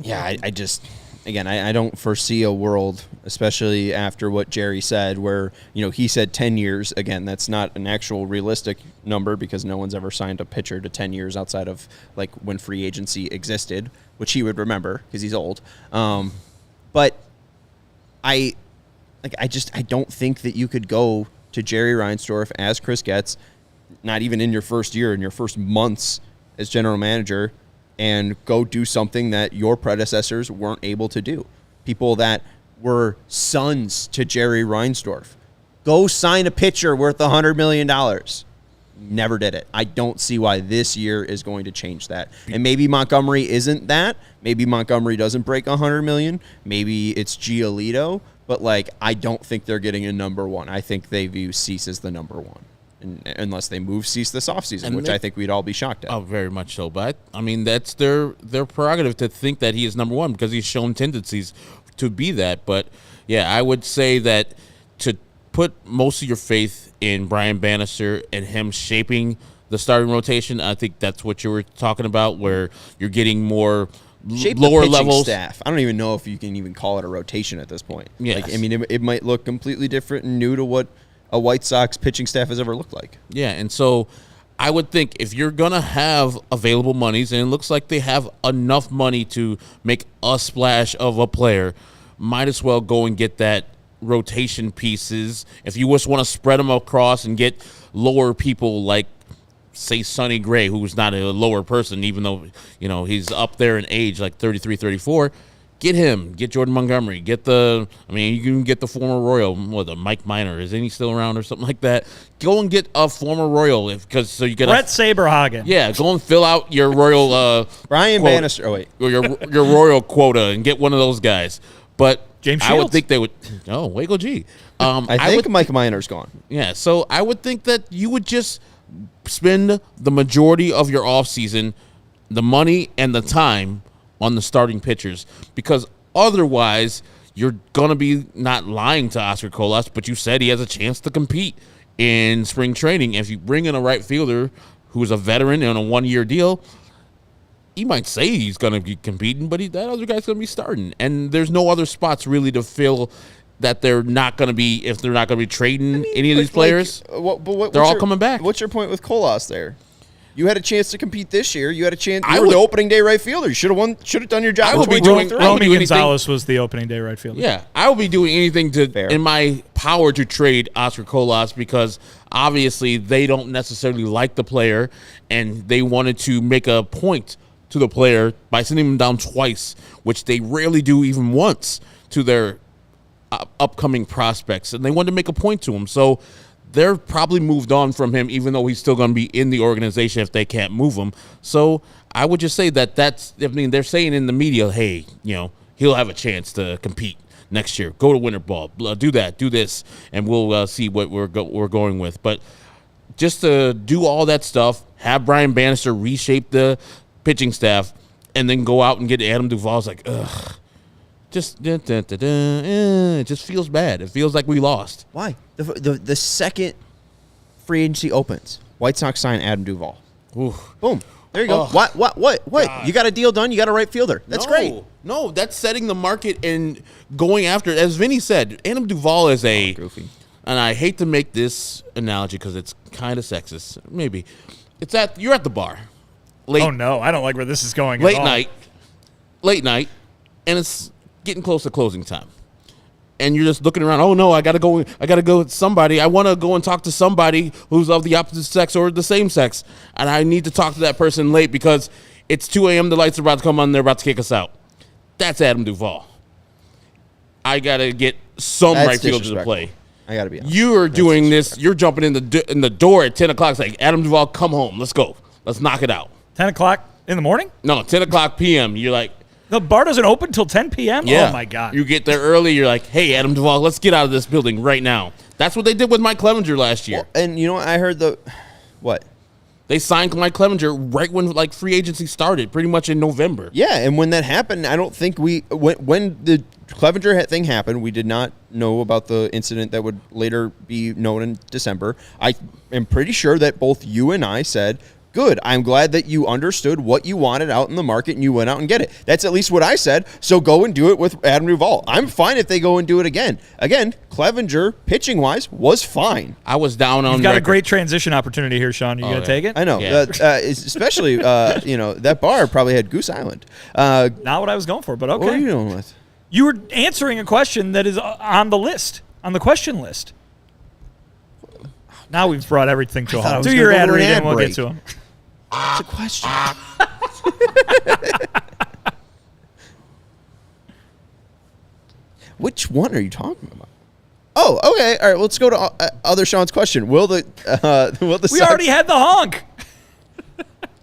Yeah, I just... Again, I don't foresee a world, especially after what Jerry said, where, he said 10 years. Again, that's not an actual realistic number because no one's ever signed a pitcher to 10 years outside of, like, when free agency existed, which he would remember because he's old. But I don't think that you could go to Jerry Reinsdorf as Chris Getz, not even in your first year, in your first months as general manager, and go do something that your predecessors weren't able to do. People that were sons to Jerry Reinsdorf. Go sign a pitcher worth $100 million. Never did it. I don't see why this year is going to change that. And maybe Montgomery isn't that. Maybe Montgomery doesn't break $100 million. Maybe it's Giolito. But, I don't think they're getting a number one. I think they view Cease as the number one. Unless they move Cease this offseason, which I think we'd all be shocked at. Oh, very much so. But, that's their prerogative to think that he is number one because he's shown tendencies to be that. But, yeah, I would say that to put most of your faith in Brian Bannister and him shaping the starting rotation, I think that's what you were talking about, where you're getting more lower levels. Staff. I don't even know if you can even call it a rotation at this point. Yes. It might look completely different and new to what a White Sox pitching staff has ever looked like. Yeah, and so I would think if you're going to have available monies, and it looks like they have enough money to make a splash of a player, might as well go and get that rotation pieces. If you just want to spread them across and get lower people like, say, Sonny Gray, who's not a lower person, even though, he's up there in age, like 33, 34, get him. Get Jordan Montgomery. You can get the former Royal, Mike Minor. Is he still around or something like that? Go and get a former Royal so you get Brett Saberhagen. Yeah, go and fill out your Royal Brian quota, Bannister. Oh wait, or your Royal quota and get one of those guys. But James I would Shields. think they would. Oh, Waco G. I think Mike Minor's gone. Yeah, so I would think that you would just spend the majority of your offseason, the money and the time on the starting pitchers, because otherwise you're going to be not lying to Oscar Colas, but you said he has a chance to compete in spring training. If you bring in a right fielder who's a veteran on a 1-year deal, he might say he's going to be competing, but that other guy's going to be starting. And there's no other spots really to fill that they're not going to be, if they're not going to be trading any of these players. They're all coming back. What's your point with Colas there? You had a chance to compete this year. You had a chance. You were the opening day right fielder. You should have won. Should have done your job. Romy Gonzalez was the opening day right fielder. Yeah, I will be doing anything in my power to trade Oscar Colas, because obviously they don't necessarily like the player, and they wanted to make a point to the player by sending him down twice, which they rarely do even once to their upcoming prospects, and they wanted to make a point to him. So they're probably moved on from him, even though he's still going to be in the organization if they can't move him. So I would just say they're saying in the media, hey, he'll have a chance to compete next year. Go to winter ball, do that, do this, and we'll see what we're going with. But just to do all that stuff, have Brian Bannister reshape the pitching staff, and then go out and get Adam Duvall, it's like, ugh. It just feels bad. It feels like we lost. Why? The second free agency opens, White Sox sign Adam Duvall. Oof. Boom. There you go. What? God. You got a deal done. You got a right fielder. That's great. No, that's setting the market and going after it. As Vinny said, Adam Duvall is goofy. And I hate to make this analogy because it's kind of sexist. Maybe. You're at the bar. Late, oh, no. I don't like where this is going. Late night. And it's getting close to closing time, and you're just looking around. Oh no, I gotta go with somebody. I want to go and talk to somebody who's of the opposite sex or the same sex, and I need to talk to that person late because it's 2 a.m. The lights are about to come on, and they're about to kick us out. That's Adam Duvall. I gotta get some right fielder to play. I gotta be honest. You are doing this. You're jumping in the door at 10 o'clock. It's like, Adam Duvall, come home. Let's go. Let's knock it out. 10 o'clock in the morning? No, 10 o'clock p.m. You're like, the bar doesn't open until 10 p.m.? Yeah. Oh, my God. You get there early. You're like, hey, Adam Duvall, let's get out of this building right now. That's what they did with Mike Clevenger last year. Well, and you know what? I heard what? They signed Mike Clevenger right when free agency started, pretty much in November. Yeah, and when that happened, I don't think when the Clevenger thing happened, we did not know about the incident that would later be known in December. I am pretty sure that both you and I said, good. I'm glad that you understood what you wanted out in the market and you went out and get it. That's at least what I said. So go and do it with Adam Duvall. I'm fine if they go and do it again. Again, Clevenger, pitching-wise, was fine. I was down on You've got a great transition opportunity here, Sean. You going to take it? I know. Yeah. Especially, that bar probably had Goose Island. Not what I was going for, but okay. What are you doing with? You were answering a question that is on the list, on the question list. Now we've brought everything to a halt. Do your ad read and we'll get to them. It's a question. Which one are you talking about? Oh, okay. All right. Let's go to other Sean's question. Will the we already had the honk.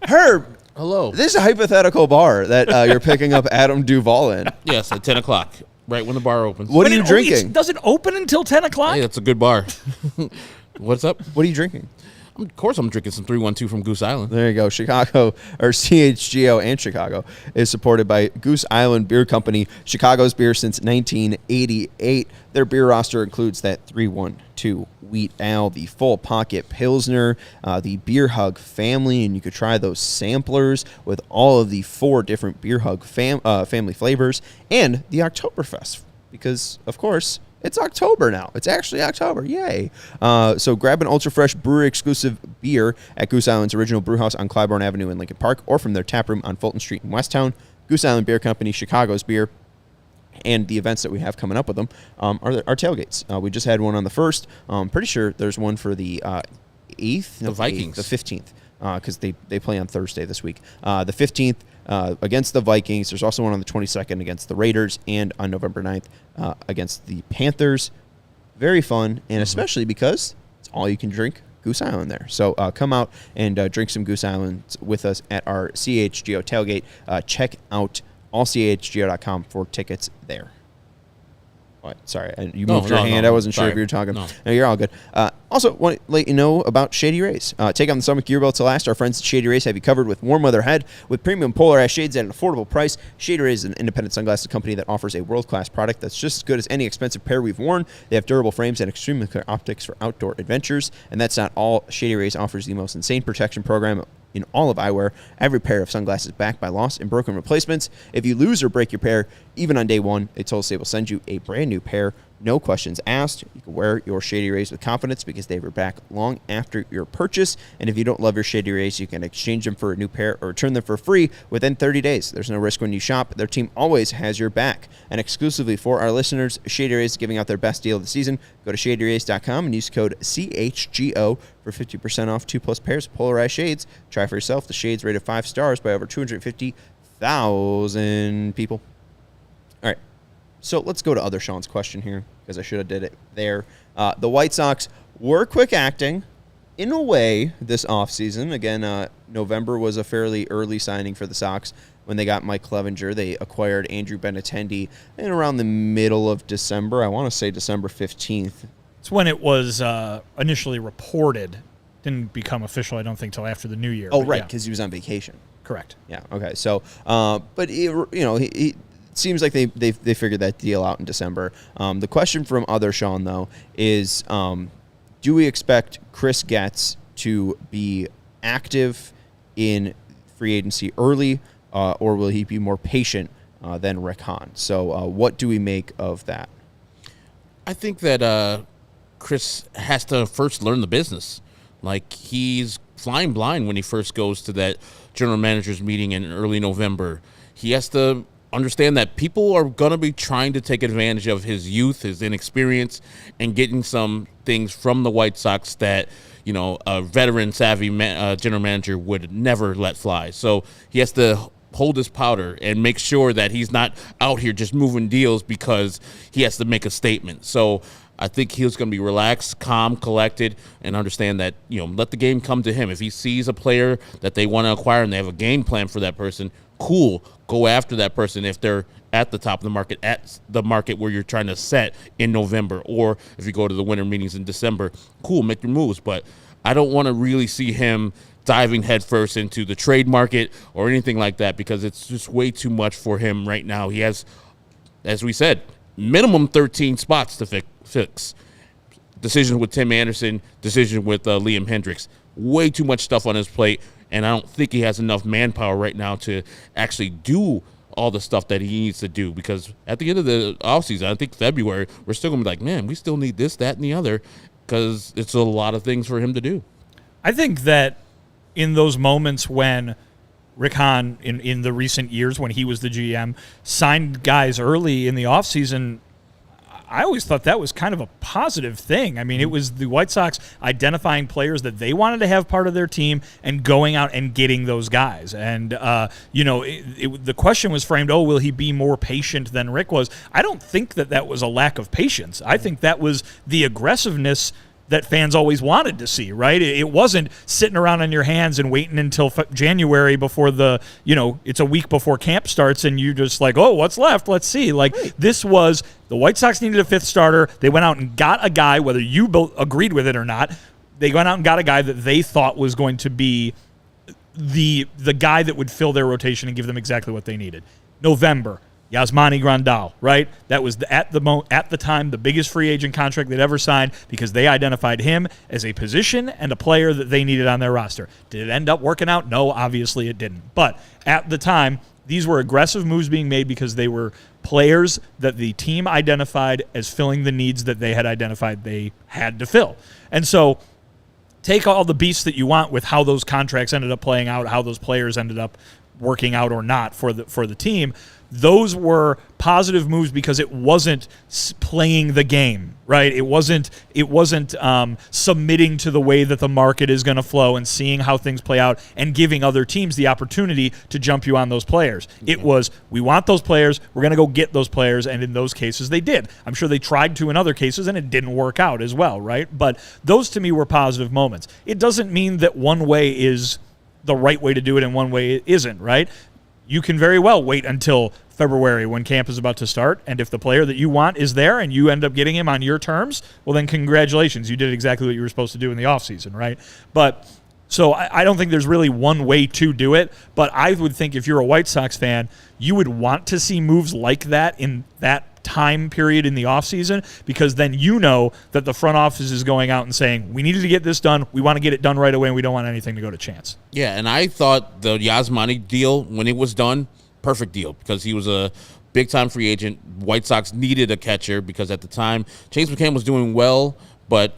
Herb. Hello. This is a hypothetical bar that you're picking up Adam Duvall in. Yes, at 10 o'clock, right when the bar opens. What are you drinking? It doesn't open until 10 o'clock? Hey, that's a good bar. What's up? What are you drinking? Of course I'm drinking some 312 from Goose Island. There you go. Chicago, or CHGO and Chicago, is supported by Goose Island Beer Company, Chicago's beer since 1988. Their beer roster includes that 312 Wheat Ale, the Full Pocket Pilsner, the Beer Hug family, and you could try those samplers with all of the 4 different Beer Hug family flavors, and the Oktoberfest, because, of course, it's October now. It's actually October. Yay. So grab an ultra-fresh brewery-exclusive beer at Goose Island's original brew house on Clybourne Avenue in Lincoln Park, or from their tap room on Fulton Street in Westtown. Goose Island Beer Company, Chicago's beer. And the events that we have coming up with them are tailgates. We just had one on the 1st. Pretty sure there's one for the 8th. The Vikings. The 15th, because they play on Thursday this week. The 15th. Against the Vikings. There's also one on the 22nd against the Raiders, and on November 9th against the Panthers. Very fun, and especially because it's all you can drink Goose Island there. So come out and drink some Goose Island with us at our CHGO tailgate. Check out allchgo.com for tickets there. What? What? Sorry, you moved your hand. I wasn't sure if you were talking. No, you're all good. Also, want to let you know about Shady Rays. Take on the summer gear belt to last. Our friends at Shady Rays have you covered with warm weather ahead. With premium polarized shades at an affordable price, Shady Rays is an independent sunglasses company that offers a world-class product that's just as good as any expensive pair we've worn. They have durable frames and extremely clear optics for outdoor adventures. And that's not all. Shady Rays offers the most insane protection program in all of eyewear. Every pair of sunglasses backed by lost and broken replacements. If you lose or break your pair, even on day one, they told us they will send you a brand new pair. No questions asked. You can wear your Shady Rays with confidence because they were back long after your purchase. And if you don't love your Shady Rays, you can exchange them for a new pair or return them for free within 30 days. There's no risk when you shop. Their team always has your back. And exclusively for our listeners, Shady Rays is giving out their best deal of the season. Go to shadyrays.com and use code CHGO for 50% off 2+ pairs of polarized shades. Try for yourself. The shades rated 5 stars by over 250,000 people. All right. So let's go to other Sean's question here because I should have did it there. The White Sox were quick acting in a way this offseason. Again, November was a fairly early signing for the Sox when they got Mike Clevenger. They acquired Andrew Benintendi in around the middle of December. I want to say December 15th. It's when it was initially reported. Didn't become official, I don't think, till after the new year. Oh, right, because he was on vacation. Correct. Yeah, okay. So, but, he seems like they figured that deal out in December. The question from other Sean, though, is do we expect Chris Getz to be active in free agency early, or will he be more patient than Rick Hahn? So what do we make of that? I think that Chris has to first learn the business. Like, he's flying blind when he first goes to that general manager's meeting in early November. He has to understand that people are going to be trying to take advantage of his youth, his inexperience, and getting some things from the White Sox that, a veteran savvy general manager would never let fly. So he has to hold his powder and make sure that he's not out here just moving deals because he has to make a statement. So I think he's going to be relaxed, calm, collected, and understand that, let the game come to him. If he sees a player that they want to acquire and they have a game plan for that person, cool, go after that person if they're at the top of the market, at the market where you're trying to set in November. Or if you go to the winter meetings in December, cool, make your moves. But I don't want to really see him diving headfirst into the trade market or anything like that because it's just way too much for him right now. He has, as we said, minimum 13 spots to fix. Decision with Tim Anderson, decision with Liam Hendricks. Way too much stuff on his plate, and I don't think he has enough manpower right now to actually do all the stuff that he needs to do because at the end of the offseason, I think February, we're still going to be like, man, we still need this, that, and the other because it's a lot of things for him to do. I think that in those moments when Rick Hahn, in the recent years when he was the GM, signed guys early in the offseason, I always thought that was kind of a positive thing. I mean, it was the White Sox identifying players that they wanted to have part of their team and going out and getting those guys. And, the question was framed, will he be more patient than Rick was? I don't think that was a lack of patience. I think that was the aggressiveness that fans always wanted to see, right? It wasn't sitting around on your hands and waiting until January before it's a week before camp starts and you just like, oh, what's left? Let's see. This was the White Sox needed a fifth starter. They went out and got a guy, whether you both agreed with it or not. They went out and got a guy that they thought was going to be the guy that would fill their rotation and give them exactly what they needed. November. Yasmani Grandal, right? That was at the time the biggest free agent contract they'd ever signed because they identified him as a position and a player that they needed on their roster. Did it end up working out? No, obviously it didn't. But at the time, these were aggressive moves being made because they were players that the team identified as filling the needs that they had identified they had to fill. And so take all the beasts that you want with how those contracts ended up playing out, how those players ended up working out or not for the team. Those were positive moves because it wasn't playing the game, right? It wasn't submitting to the way that the market is going to flow and seeing how things play out and giving other teams the opportunity to jump you on those players. Okay. It was, we want those players, we're going to go get those players, and in those cases they did. I'm sure they tried to in other cases and it didn't work out as well, right? But those to me were positive moments. It doesn't mean that one way is the right way to do it and one way it isn't, right? you can very well wait until February when camp is about to start, and if the player that you want is there and you end up getting him on your terms, well, then congratulations. You did exactly what you were supposed to do in the offseason, right? But so I don't think there's really one way to do it, but I would think if you're a White Sox fan, you would want to see moves like that in that time period in the offseason, because then you know that the front office is going out and saying, we needed to get this done, we want to get it done right away, and we don't want anything to go to chance. Yeah, and I thought the Yasmani deal, when it was done, perfect deal, because he was a big-time free agent. White Sox needed a catcher because at the time, Chase McCann was doing well, but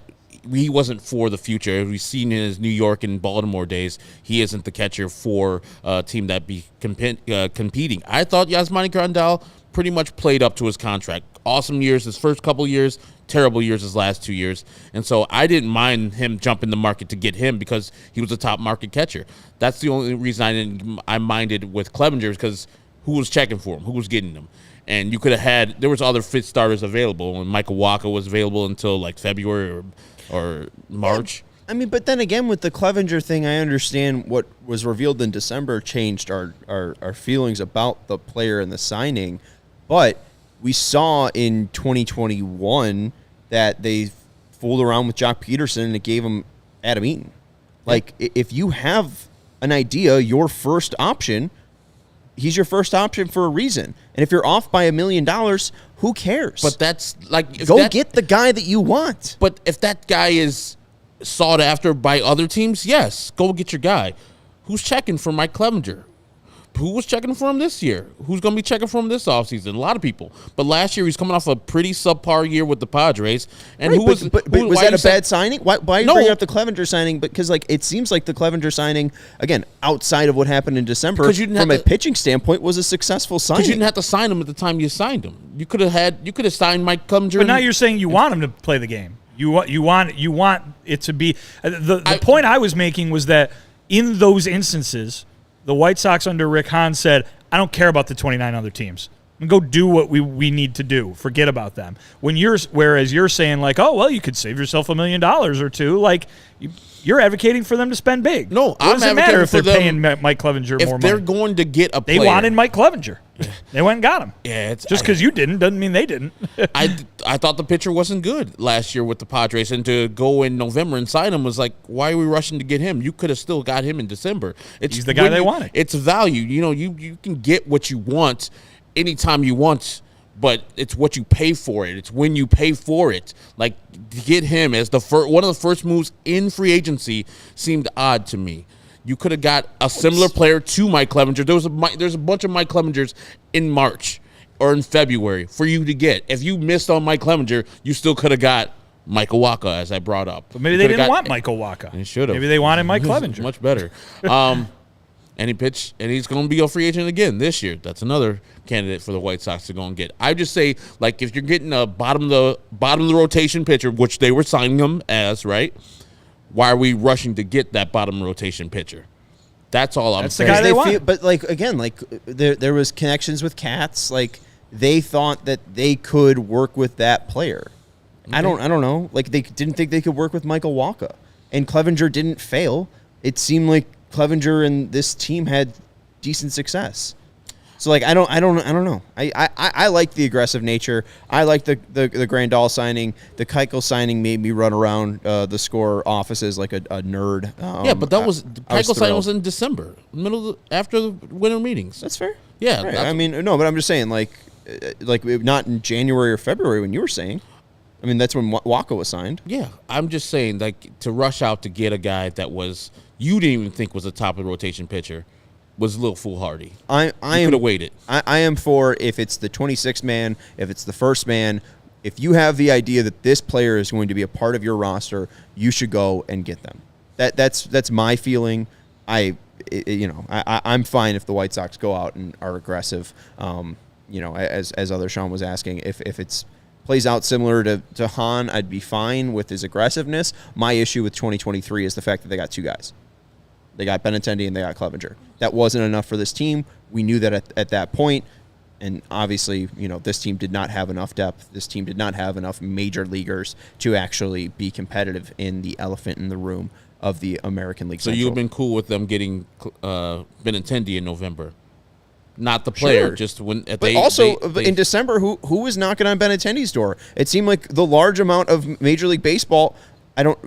he wasn't for the future. We've seen in his New York and Baltimore days, he isn't the catcher for a team that be competing. I thought Yasmani Grandal pretty much played up to his contract. Awesome years his first couple years, terrible years his last 2 years. And so I didn't mind him jumping the market to get him because he was a top market catcher. That's the only reason I minded with Clevenger, because who was checking for him? Who was getting him? And you could have had, there was other fifth starters available, and Michael Walker was available until like February or March. I mean, but then again, with the Clevenger thing, I understand what was revealed in December changed our feelings about the player and the signing. But we saw in 2021 that they fooled around with Jock Peterson and it gave him Adam Eaton. Like, if you have an idea, your first option, he's your first option for a reason. And if you're off by $1 million, who cares? But that's like, get the guy that you want. But if that guy is sought after by other teams, yes, go get your guy. Who's checking for Mike Clevenger? Who was checking for him this year? Who's going to be checking for him this offseason? A lot of people. But last year, he's coming off a pretty subpar year with the Padres. And right, was that a bad signing? Why are you bringing up the Clevenger signing? Because like it seems like the Clevenger signing, again, outside of what happened in December, from a pitching standpoint, was a successful signing. Because you didn't have to sign him at the time you signed him. You could have signed Mike Clevenger. But now you're saying you want him to play the game. You want it to be the point I was making was that in those instances, the White Sox under Rick Hahn said, I don't care about the 29 other teams. Go do what we need to do. Forget about them. Whereas you're saying like, oh, well, you could save yourself $1 million or $2 million. Like, you're advocating for them to spend big. No, I'm advocating matter if they're paying Mike Clevenger more money. If they're going to get a player. They wanted Mike Clevenger. They went and got him. Yeah, just because you didn't doesn't mean they didn't. I thought the pitcher wasn't good last year with the Padres, and to go in November and sign him was like, why are we rushing to get him? You could have still got him in December. He's the guy they wanted. It's value. You know, you can get what you want anytime you want, but it's what you pay for it. It's when you pay for it. Like, to get him as one of the first moves in free agency seemed odd to me. You could have got a similar player to Mike Clevenger. There's a bunch of Mike Clevengers in March or in February for you to get. If you missed on Mike Clevenger, you still could have got Michael Walker, as I brought up. But maybe they didn't want Michael Walker. They should have. Maybe they wanted Mike Clevenger. Much better. And he pitched, and he's going to be a free agent again this year. That's another candidate for the White Sox to go and get. I just say, like, if you're getting a bottom of the rotation pitcher, which they were signing him as, right? Why are we rushing to get that bottom rotation pitcher? That's all I'm saying. The guy they want. But like again, like there was connections with Cats. Like they thought that they could work with that player. Okay. I don't know. Like they didn't think they could work with Michael Walker, and Clevenger didn't fail. It seemed like Clevenger and this team had decent success. So like I don't know. I like the aggressive nature. I like the Grandal signing. The Keuchel signing made me run around the score offices like a nerd. Yeah, but that was Keuchel signing was in December, after the winter meetings. That's fair. Yeah, right. I mean, no, but I'm just saying like not in January or February when you were saying. I mean, that's when Walker was signed. Yeah, I'm just saying like to rush out to get a guy that was you didn't even think was a top of the rotation pitcher. Was a little foolhardy. I could have waited. I am for if it's the 26th man, if it's the first man, if you have the idea that this player is going to be a part of your roster, you should go and get them. That's my feeling. I'm fine if the White Sox go out and are aggressive. As other Sean was asking, if it's plays out similar to Hahn, I'd be fine with his aggressiveness. My issue with 2023 is the fact that they got two guys. They got Benintendi and they got Clevenger. That wasn't enough for this team. We knew that at that point. And obviously, this team did not have enough depth. This team did not have enough major leaguers to actually be competitive in the elephant in the room of the American League Central. So you've been cool with them getting Benintendi in November? not the player. Sure. Just when But in December, who was knocking on Benintendi's door? It seemed like the large amount of Major League Baseball. I don't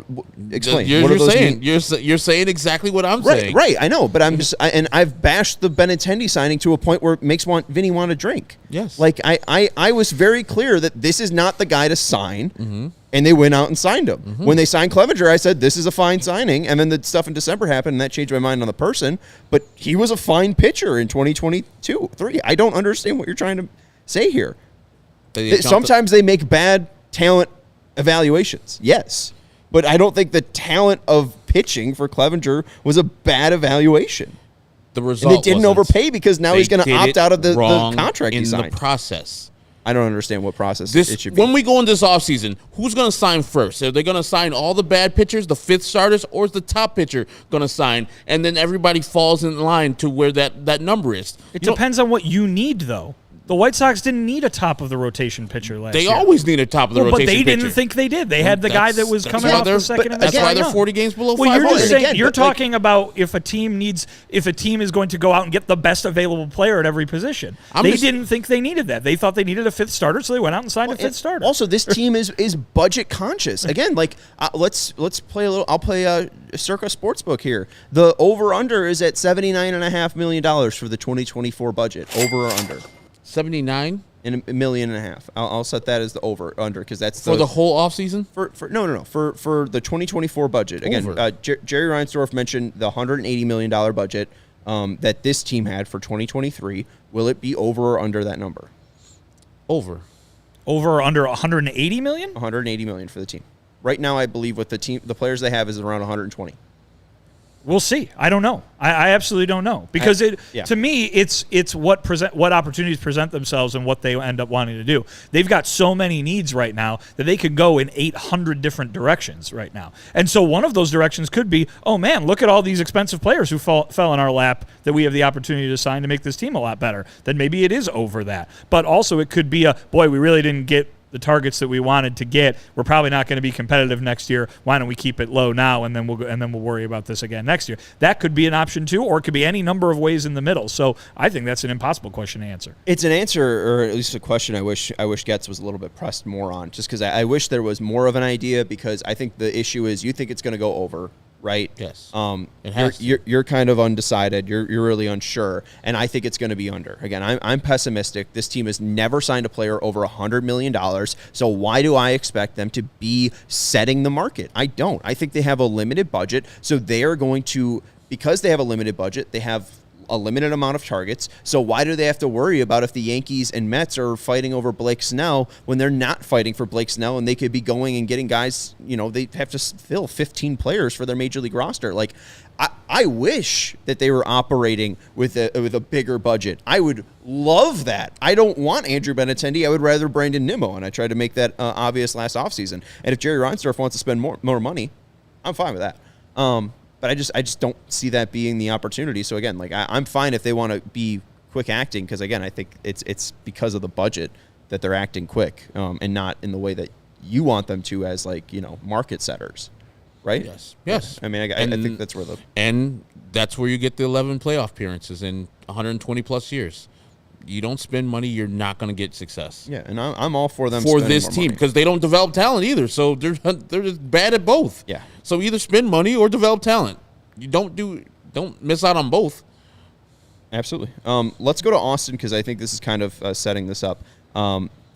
explain. You're saying exactly what I'm saying. Right. I know, but and I've bashed the Benintendi signing to a point where it makes Vinny want to drink. Yes. Like I was very clear that this is not the guy to sign, and they went out and signed him. When they signed Clevenger, I said this is a fine signing, and then the stuff in December happened, and that changed my mind on the person. But he was a fine pitcher in 2022-3. I don't understand what you're trying to say here. Sometimes they make bad talent evaluations. Yes. But I don't think the talent of pitching for Clevenger was a bad evaluation. The result and they didn't overpay because now he's going to opt out of the contract he signed. In the process. I don't understand what process it should be. When we go in this offseason, who's going to sign first? Are they going to sign all the bad pitchers, the fifth starters, or is the top pitcher going to sign? And then everybody falls in line to where that number is. It depends on what you need, though. The White Sox didn't need a top-of-the-rotation pitcher last year. They always need a top-of-the-rotation pitcher. But they didn't think they did. They had the guy that was coming off the second in the That's why they're 40 games below 500. You're just saying, you're talking about if a team is going to go out and get the best available player at every position. They didn't think they needed that. They thought they needed a fifth starter, so they went out and signed a fifth starter. Also, this team is budget conscious. Again, let's play a little. I'll play a Circa Sportsbook here. The over/under is at $79.5 million for the 2024 budget. Over or under? 79 and $1.5 million. I'll set that as the over under because that's for the whole offseason. For the 2024 budget. Again, Jerry Reinsdorf mentioned the $180 million budget that this team had for 2023. Will it be over or under that number? Over or under 180 million? 180 million for the team. Right now, I believe with the players they have is around 120. We'll see. I don't know. I absolutely don't know because to me it's what opportunities present themselves and what they end up wanting to do. They've got so many needs right now that they could go in 800 different directions right now. And so one of those directions could be, oh man, look at all these expensive players who fell in our lap that we have the opportunity to sign to make this team a lot better. Then maybe it is over that. But also it could be we really didn't get the targets that we wanted to get. We're probably not going to be competitive next year. Why don't we keep it low now and then we'll worry about this again next year? That could be an option too, or it could be any number of ways in the middle. So I think that's an impossible question to answer. It's an answer, or at least a question I wish Getz was a little bit pressed more on, just because I wish there was more of an idea, because I think the issue is you think it's going to go over. Right? Yes. You're kind of undecided. You're really unsure, and I think it's going to be under. Again, I'm pessimistic. This team has never signed a player over $100 million, so why do I expect them to be setting the market? I don't. I think they have a limited budget, so they are going to, because they have a limited budget, they have a limited amount of targets. So why do they have to worry about if the Yankees and Mets are fighting over Blake Snell when they're not fighting for Blake Snell and they could be going and getting guys, they have to fill 15 players for their major league roster. Like, I wish that they were operating with a bigger budget. I would love that. I don't want Andrew Benintendi. I would rather Brandon Nimmo, and I tried to make that obvious last offseason. And if Jerry Reinsdorf wants to spend more money, I'm fine with that. But I just don't see that being the opportunity. So again, I'm fine if they want to be quick acting, because again, I think it's because of the budget that they're acting quick, and not in the way that you want them to as market setters, right? Yes. I mean, I think that's where that's where you get the 11 playoff appearances in 120 plus years. You don't spend money, you're not going to get success. Yeah, and I'm all for them for this team, because they don't develop talent either. So they're just bad at both. Yeah. So either spend money or develop talent. You don't miss out on both. Absolutely. Let's go to Austin, because I think this is kind of setting this up.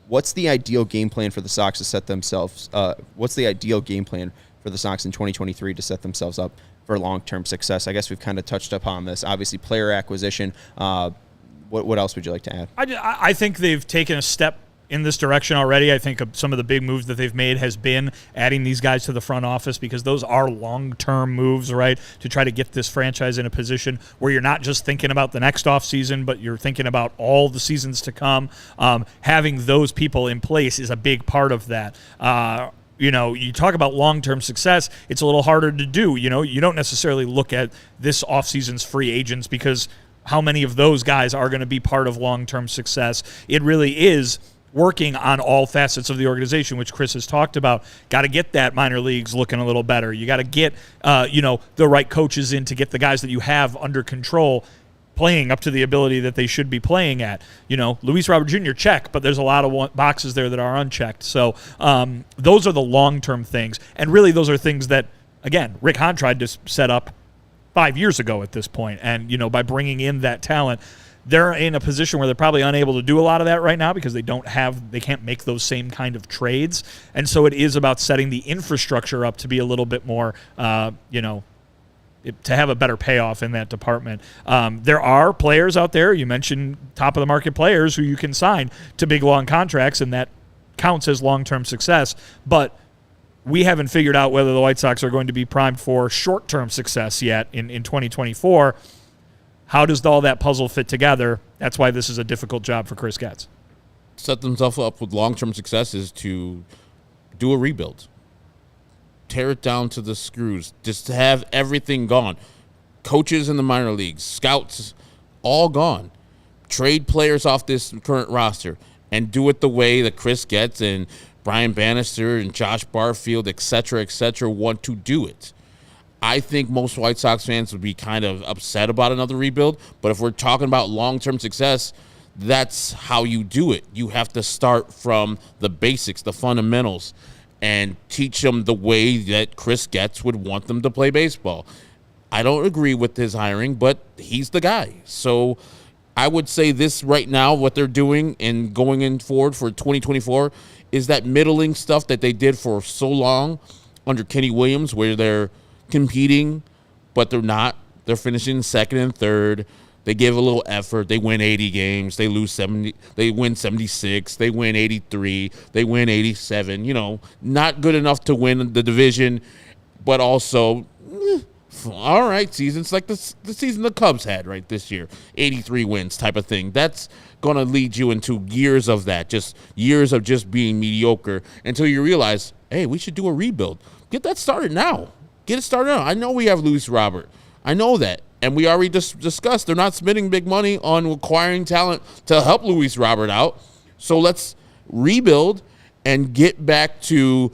What's the ideal game plan for the Sox to set themselves? What's the ideal game plan for the Sox in 2023 to set themselves up for long-term success? I guess we've kind of touched upon this. Obviously, player acquisition. What else would you like to add? I think they've taken a step in this direction already. I think some of the big moves that they've made has been adding these guys to the front office, because those are long-term moves, right, to try to get this franchise in a position where you're not just thinking about the next offseason, but you're thinking about all the seasons to come. Having those people in place is a big part of that. You talk about long-term success, it's a little harder to do. You don't necessarily look at this offseason's free agents, because how many of those guys are going to be part of long-term success? It really is working on all facets of the organization, which Chris has talked about. Got to get that minor leagues looking a little better. You got to get, the right coaches in to get the guys that you have under control playing up to the ability that they should be playing at. Luis Robert Jr., check, but there's a lot of boxes there that are unchecked. So those are the long-term things. And really those are things that, again, Rick Hahn tried to set up 5 years ago at this point. And, by bringing in that talent, they're in a position where they're probably unable to do a lot of that right now because they can't make those same kind of trades. And so it is about setting the infrastructure up to be a little bit more, to have a better payoff in that department. There are players out there, you mentioned top-of-the-market players who you can sign to big, long contracts, and that counts as long-term success. But we haven't figured out whether the White Sox are going to be primed for short-term success yet in 2024. How does all that puzzle fit together? That's why this is a difficult job for Chris Getz. Set themselves up with long-term success is to do a rebuild. Tear it down to the screws. Just to have everything gone. Coaches in the minor leagues, scouts, all gone. Trade players off this current roster and do it the way that Chris Getz and Brian Bannister and Josh Barfield, et cetera, want to do it. I think most White Sox fans would be kind of upset about another rebuild, but if we're talking about long-term success, that's how you do it. You have to start from the basics, the fundamentals, and teach them the way that Chris Getz would want them to play baseball. I don't agree with his hiring, but he's the guy. So I would say this right now, what they're doing and going in forward for 2024 is that middling stuff that they did for so long under Kenny Williams, where they're competing, but they're not. They're finishing second and third. They give a little effort. They win 80 games. They lose 70. They win 76. They win 83. They win 87. Not good enough to win the division, but also, all right, seasons like the season the Cubs had right this year, 83 wins type of thing. That's going to lead you into years of that, just years of just being mediocre until you realize, hey, we should do a rebuild. Get that started now. Get it started now. I know we have Luis Robert. I know that. And we already discussed they're not spending big money on acquiring talent to help Luis Robert out. So let's rebuild and get back to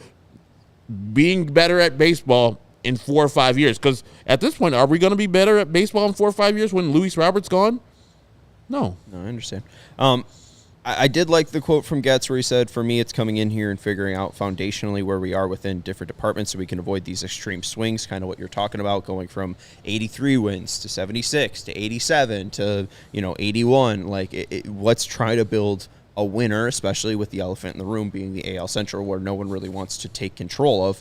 being better at baseball in 4 or 5 years. Because at this point, are we going to be better at baseball in 4 or 5 years when Luis Robert's gone? No. No, I understand. I did like the quote from Getz where he said, for me, it's coming in here and figuring out foundationally where we are within different departments so we can avoid these extreme swings, kind of what you're talking about, going from 83 wins to 76 to 87 to, 81. Let's try to build a winner, especially with the elephant in the room being the AL Central, where no one really wants to take control of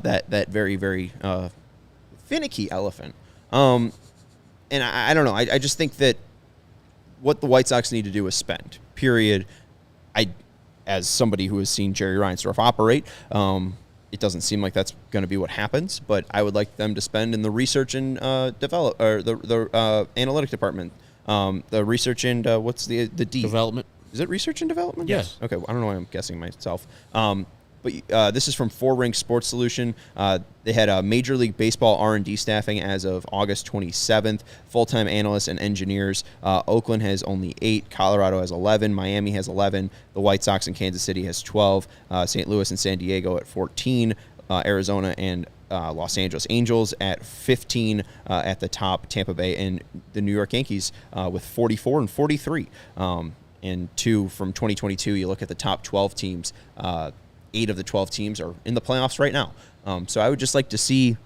that very, very finicky elephant. And I don't know. I just think that what the White Sox need to do is spend. Period. As somebody who has seen Jerry Reinsdorf operate, it doesn't seem like that's going to be what happens. But I would like them to spend in the research and develop, or the analytic department, the research and what's the D development. Is it research and development? Yes. Okay. I don't know why I'm guessing myself. But this is from Four Ring Sports Solution. They had a Major League Baseball R&D staffing as of August 27th. Full-time analysts and engineers. Oakland has only 8. Colorado has 11. Miami has 11. The White Sox in Kansas City has 12. St. Louis and San Diego at 14. Arizona and Los Angeles Angels at 15 at the top. Tampa Bay and the New York Yankees with 44 and 43. And 2 from 2022, you look at the top 12 teams. 8 of the 12 teams are in the playoffs right now. So I would just like to see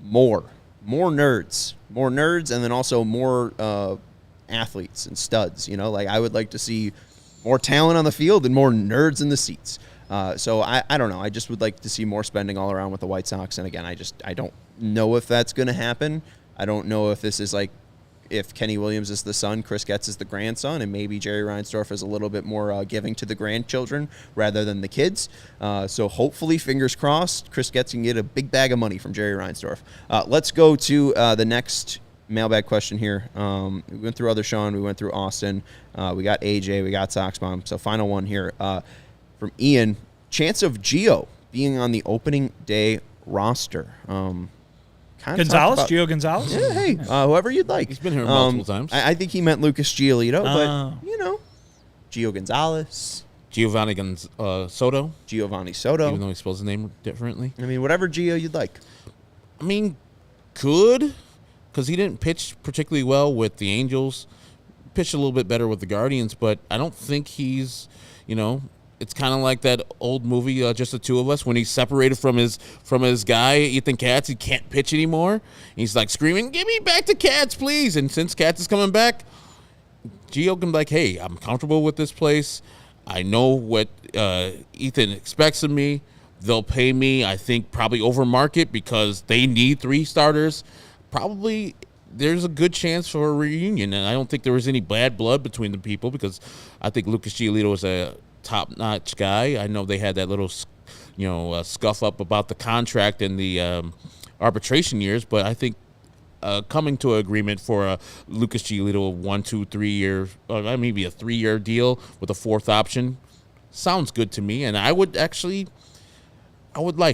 more nerds, and then also more athletes and studs. I would like to see more talent on the field and more nerds in the seats. So I don't know. I just would like to see more spending all around with the White Sox. And again, I don't know if that's going to happen. I don't know if this is if Kenny Williams is the son, Chris Getz is the grandson, and maybe Jerry Reinsdorf is a little bit more giving to the grandchildren rather than the kids. So hopefully, fingers crossed, Chris Getz can get a big bag of money from Jerry Reinsdorf. Let's go to the next mailbag question here. We went through other Sean, we went through Austin, we got AJ, we got Soxbomb. So final one here from Ian. Chance of Gio being on the opening day roster. Gonzalez? Gio Gonzalez? Yeah, hey, whoever you'd like. He's been here multiple times. I think he meant Lucas Giolito, but, Gio Gonzalez. Giovanni Soto. Giovanni Soto. Even though he spells his name differently. I mean, whatever Gio you'd like. I mean, could. because he didn't pitch particularly well with the Angels. Pitched a little bit better with the Guardians, but I don't think he's, it's kind of like that old movie, Just the Two of Us, when he's separated from his guy, Ethan Katz. He can't pitch anymore. He's like screaming, "Give me back to Katz, please!" And since Katz is coming back, Gio can be like, "Hey, I'm comfortable with this place. I know what Ethan expects of me. They'll pay me, I think, probably over market because they need 3 starters. Probably there's a good chance for a reunion, and I don't think there was any bad blood between the people because I think Lucas Giolito is a top-notch guy. I know they had that little, scuff up about the contract and the arbitration years, but I think coming to an agreement for Lucas Giolito, 1, 2, 3 year, maybe a 3-year deal with a 4th option sounds good to me, and I would like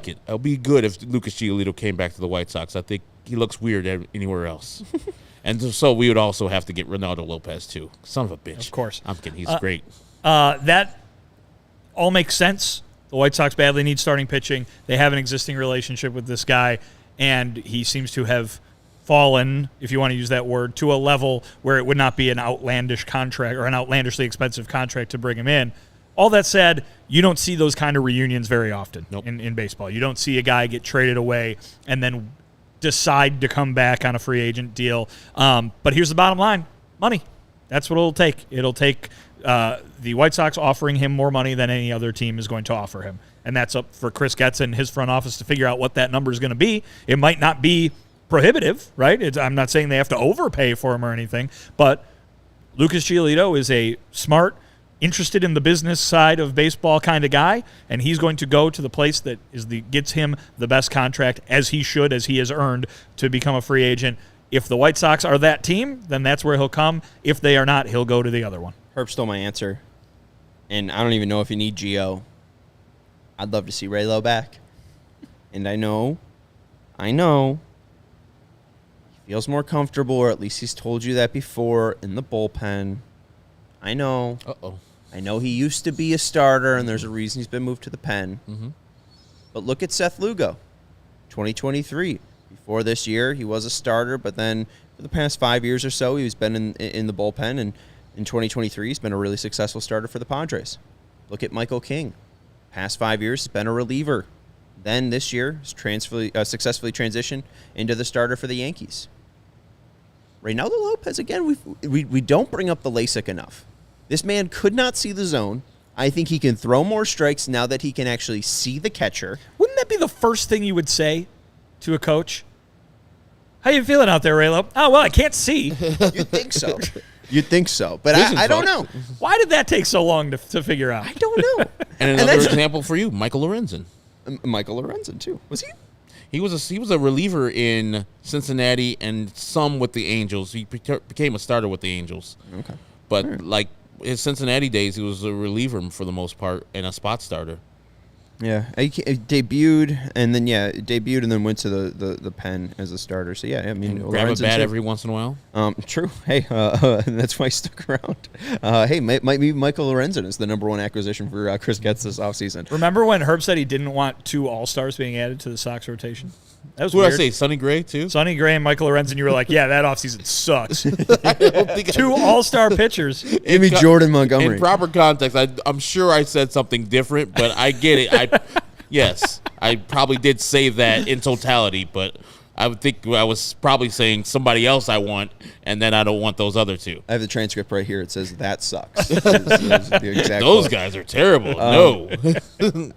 it. It would be good if Lucas Giolito came back to the White Sox. I think he looks weird anywhere else. And so we would also have to get Ronaldo Lopez, too. Son of a bitch. Of course. I'm kidding. He's great. That all makes sense. The White Sox badly need starting pitching. They have an existing relationship with this guy, and he seems to have fallen, if you want to use that word, to a level where it would not be an outlandish contract or an outlandishly expensive contract to bring him in. All that said, you don't see those kind of reunions very often in baseball. You don't see a guy get traded away and then decide to come back on a free agent deal. But here's the bottom line. Money. That's what it'll take. It'll take the White Sox offering him more money than any other team is going to offer him. And that's up for Chris Getz and his front office to figure out what that number is going to be. It might not be prohibitive, right? I'm not saying they have to overpay for him or anything, but Lucas Giolito is a smart, interested in the business side of baseball kind of guy, and he's going to go to the place that gets him the best contract, as he should, as he has earned, to become a free agent. If the White Sox are that team, then that's where he'll come. If they are not, he'll go to the other one. Herb stole my answer, and I don't even know if you need Gio. I'd love to see Raylo back, and I know he feels more comfortable, or at least he's told you that before, in the bullpen. I know. I know he used to be a starter, and there's a reason he's been moved to the pen. Mm-hmm. But look at Seth Lugo, 2023. Before this year, he was a starter, but then for the past 5 years or so, he's been in the bullpen, and in 2023, he's been a really successful starter for the Padres. Look at Michael King. Past 5 years, he's been a reliever. Then this year, he's successfully transitioned into the starter for the Yankees. Reynaldo Lopez, again, we don't bring up the LASIK enough. This man could not see the zone. I think he can throw more strikes now that he can actually see the catcher. Wouldn't that be the first thing you would say to a coach? How you feeling out there, Raylo? Oh, well, I can't see. You'd think so. But I don't know. Why did that take so long to figure out? I don't know. And another example for you, Michael Lorenzen. Michael Lorenzen, too. Was he? He was a reliever in Cincinnati and some with the Angels. He became a starter with the Angels. Okay. But like his Cincinnati days, he was a reliever for the most part and a spot starter. Yeah, he debuted and then went to the pen as a starter. So yeah, I mean, and grab a bat every once in a while. True. Hey, that's why he stuck around. Hey, might be Michael Lorenzen is the number 1 acquisition for Chris Getz this offseason. Remember when Herb said he didn't want 2 All-Stars being added to the Sox rotation? That was weird. What did I say? Sonny Gray too. Sonny Gray and Michael Lorenzen. You were like, yeah, that offseason sucks. 2 All-Star pitchers. Give me Jordan Montgomery. In proper context, I'm sure I said something different, but I get it. Yes, I probably did say that in totality, but I would think I was probably saying somebody else I want, and then I don't want those other 2. I have the transcript right here. It says that sucks. the exact those guys are terrible. No.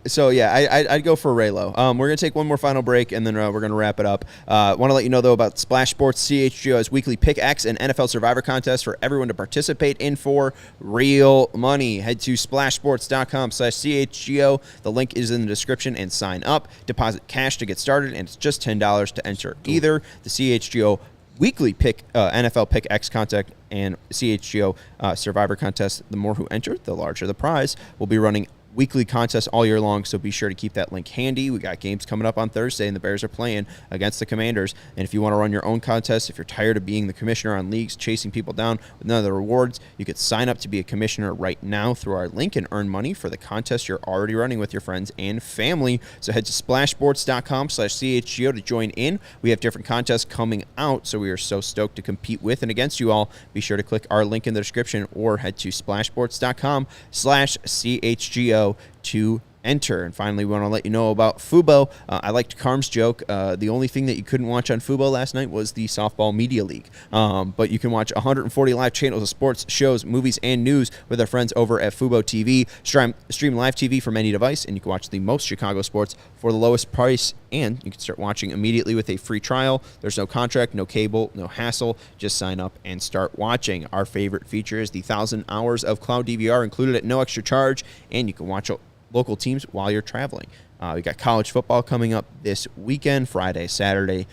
So yeah, I'd go for Raylo. We're gonna take one more final break, and then we're gonna wrap it up. Want to let you know though about Splash Sports. CHGO has weekly Pick X and NFL Survivor contests for everyone to participate in for real money. Head to splashsports.com/CHGO. The link is in the description, and sign up. Deposit cash to get started, and it's just $10 to enter either the CHGO weekly pick NFL Pick X contest and CHGO Survivor contest. The more who enter, the larger the prize. We'll be running weekly contests all year long, so be sure to keep that link handy. We got games coming up on Thursday, and the Bears are playing against the Commanders. And if you want to run your own contest, if you're tired of being the commissioner on leagues, chasing people down with none of the rewards, you could sign up to be a commissioner right now through our link and earn money for the contest you're already running with your friends and family. So head to splashsports.com/CHGO to join in. We have different contests coming out, so we are so stoked to compete with and against you all. Be sure to click our link in the description or head to splashsports.com/CHGO to enter. And finally, we want to let you know about Fubo. I liked Carm's joke. The only thing that you couldn't watch on Fubo last night was the Softball Media League. But you can watch 140 live channels of sports, shows, movies, and news with our friends over at Fubo TV. Stream live TV from any device, and you can watch the most Chicago sports for the lowest price. And you can start watching immediately with a free trial. There's no contract, no cable, no hassle. Just sign up and start watching. Our favorite feature is the 1,000 hours of cloud DVR included at no extra charge, and you can watch local teams while you're traveling. We got college football coming up this weekend, Friday, Saturday.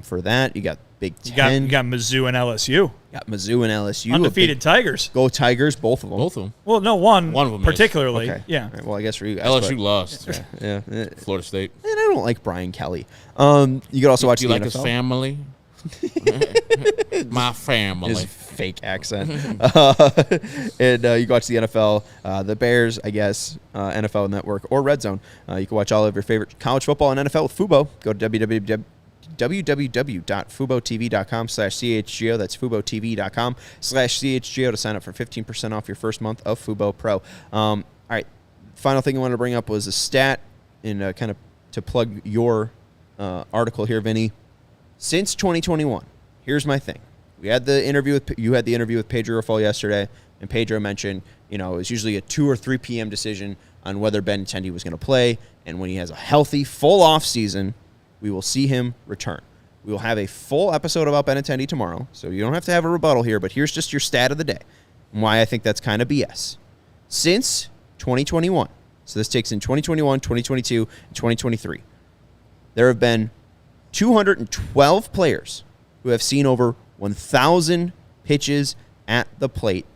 For that, you got Big Ten. You got Mizzou and LSU. Got Mizzou and LSU. Undefeated Tigers. Go Tigers, both of them. Both of them. Well, no, one of them particularly. Okay. Yeah. All right, well, I guess for you guys. LSU lost. Yeah. Florida State. And I don't like Brian Kelly. You could also watch Do the you like NFL. his family? My family. His fake accent. And you can watch the NFL, the Bears, I guess, NFL Network, or Red Zone. You can watch all of your favorite college football and NFL with Fubo. Go to www.fubotv.com/CHGO. That's fubotv.com/CHGO to sign up for 15% off your first month of Fubo Pro. All right, final thing I wanted to bring up was a stat, and kind of to plug your article here, Vinny. Since 2021, here's my thing. You had the interview with Pedro Grifol yesterday, and Pedro mentioned, it was usually a 2 or 3 p.m. decision on whether Benintendi was going to play, and when he has a healthy, full off season, we will see him return. We will have a full episode about Benintendi tomorrow, so you don't have to have a rebuttal here, but here's just your stat of the day and why I think that's kind of BS. Since 2021, so this takes in 2021, 2022, and 2023, there have been 212 players who have seen over 1,000 pitches at the plate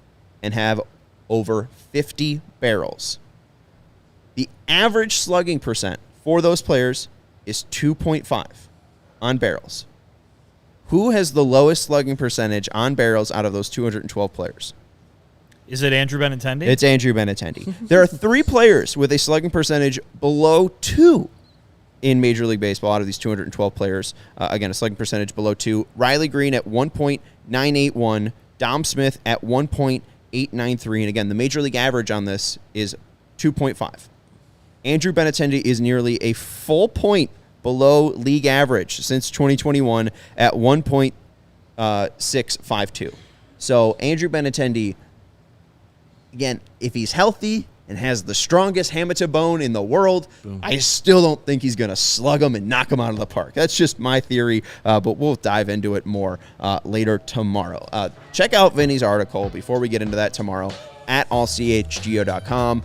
and have over 50 barrels. The average slugging percent for those players is 2.5 on barrels. Who has the lowest slugging percentage on barrels out of those 212 players? Is it Andrew Benintendi? It's Andrew Benintendi. There are 3 players with a slugging percentage below 2 in Major League Baseball out of these 212 players. Again, a slugging percentage below 2. Riley Green at 1.981. Dom Smith at 1.893. And again, the Major League average on this is 2.5. Andrew Benintendi is nearly a full point below league average since 2021 at 1.652. So Andrew Benintendi, again, if he's healthy and has the strongest hamata bone in the world, I still don't think he's going to slug him and knock him out of the park. That's just my theory, but we'll dive into it more later tomorrow. Check out Vinny's article before we get into that tomorrow at allchgo.com.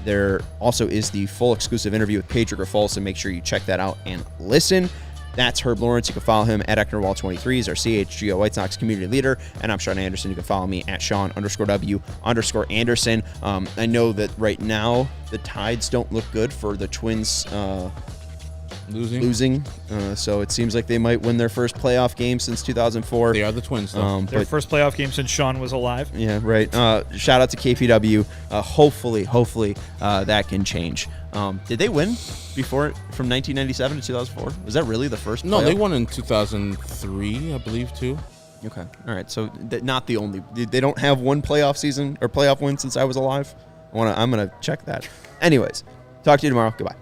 There also is the full exclusive interview with Pedro Grifol, so make sure you check that out and listen. That's Herb Lawrence. You can follow him at Ecknerwall23. He's our CHGO White Sox community leader. And I'm Sean Anderson. You can follow me at Sean_W_Anderson. I know that right now the tides don't look good for the Twins losing. So it seems like they might win their first playoff game since 2004. They are the Twins, though. Their first playoff game since Sean was alive. Yeah, right. Shout out to KPW. Hopefully that can change. Did they win before from 1997 to 2004? Was that really the first playoff? No, they won in 2003, I believe, too. Okay. All right. So not the only. They don't have one playoff season or playoff win since I was alive. I'm going to check that. Anyways, talk to you tomorrow. Goodbye.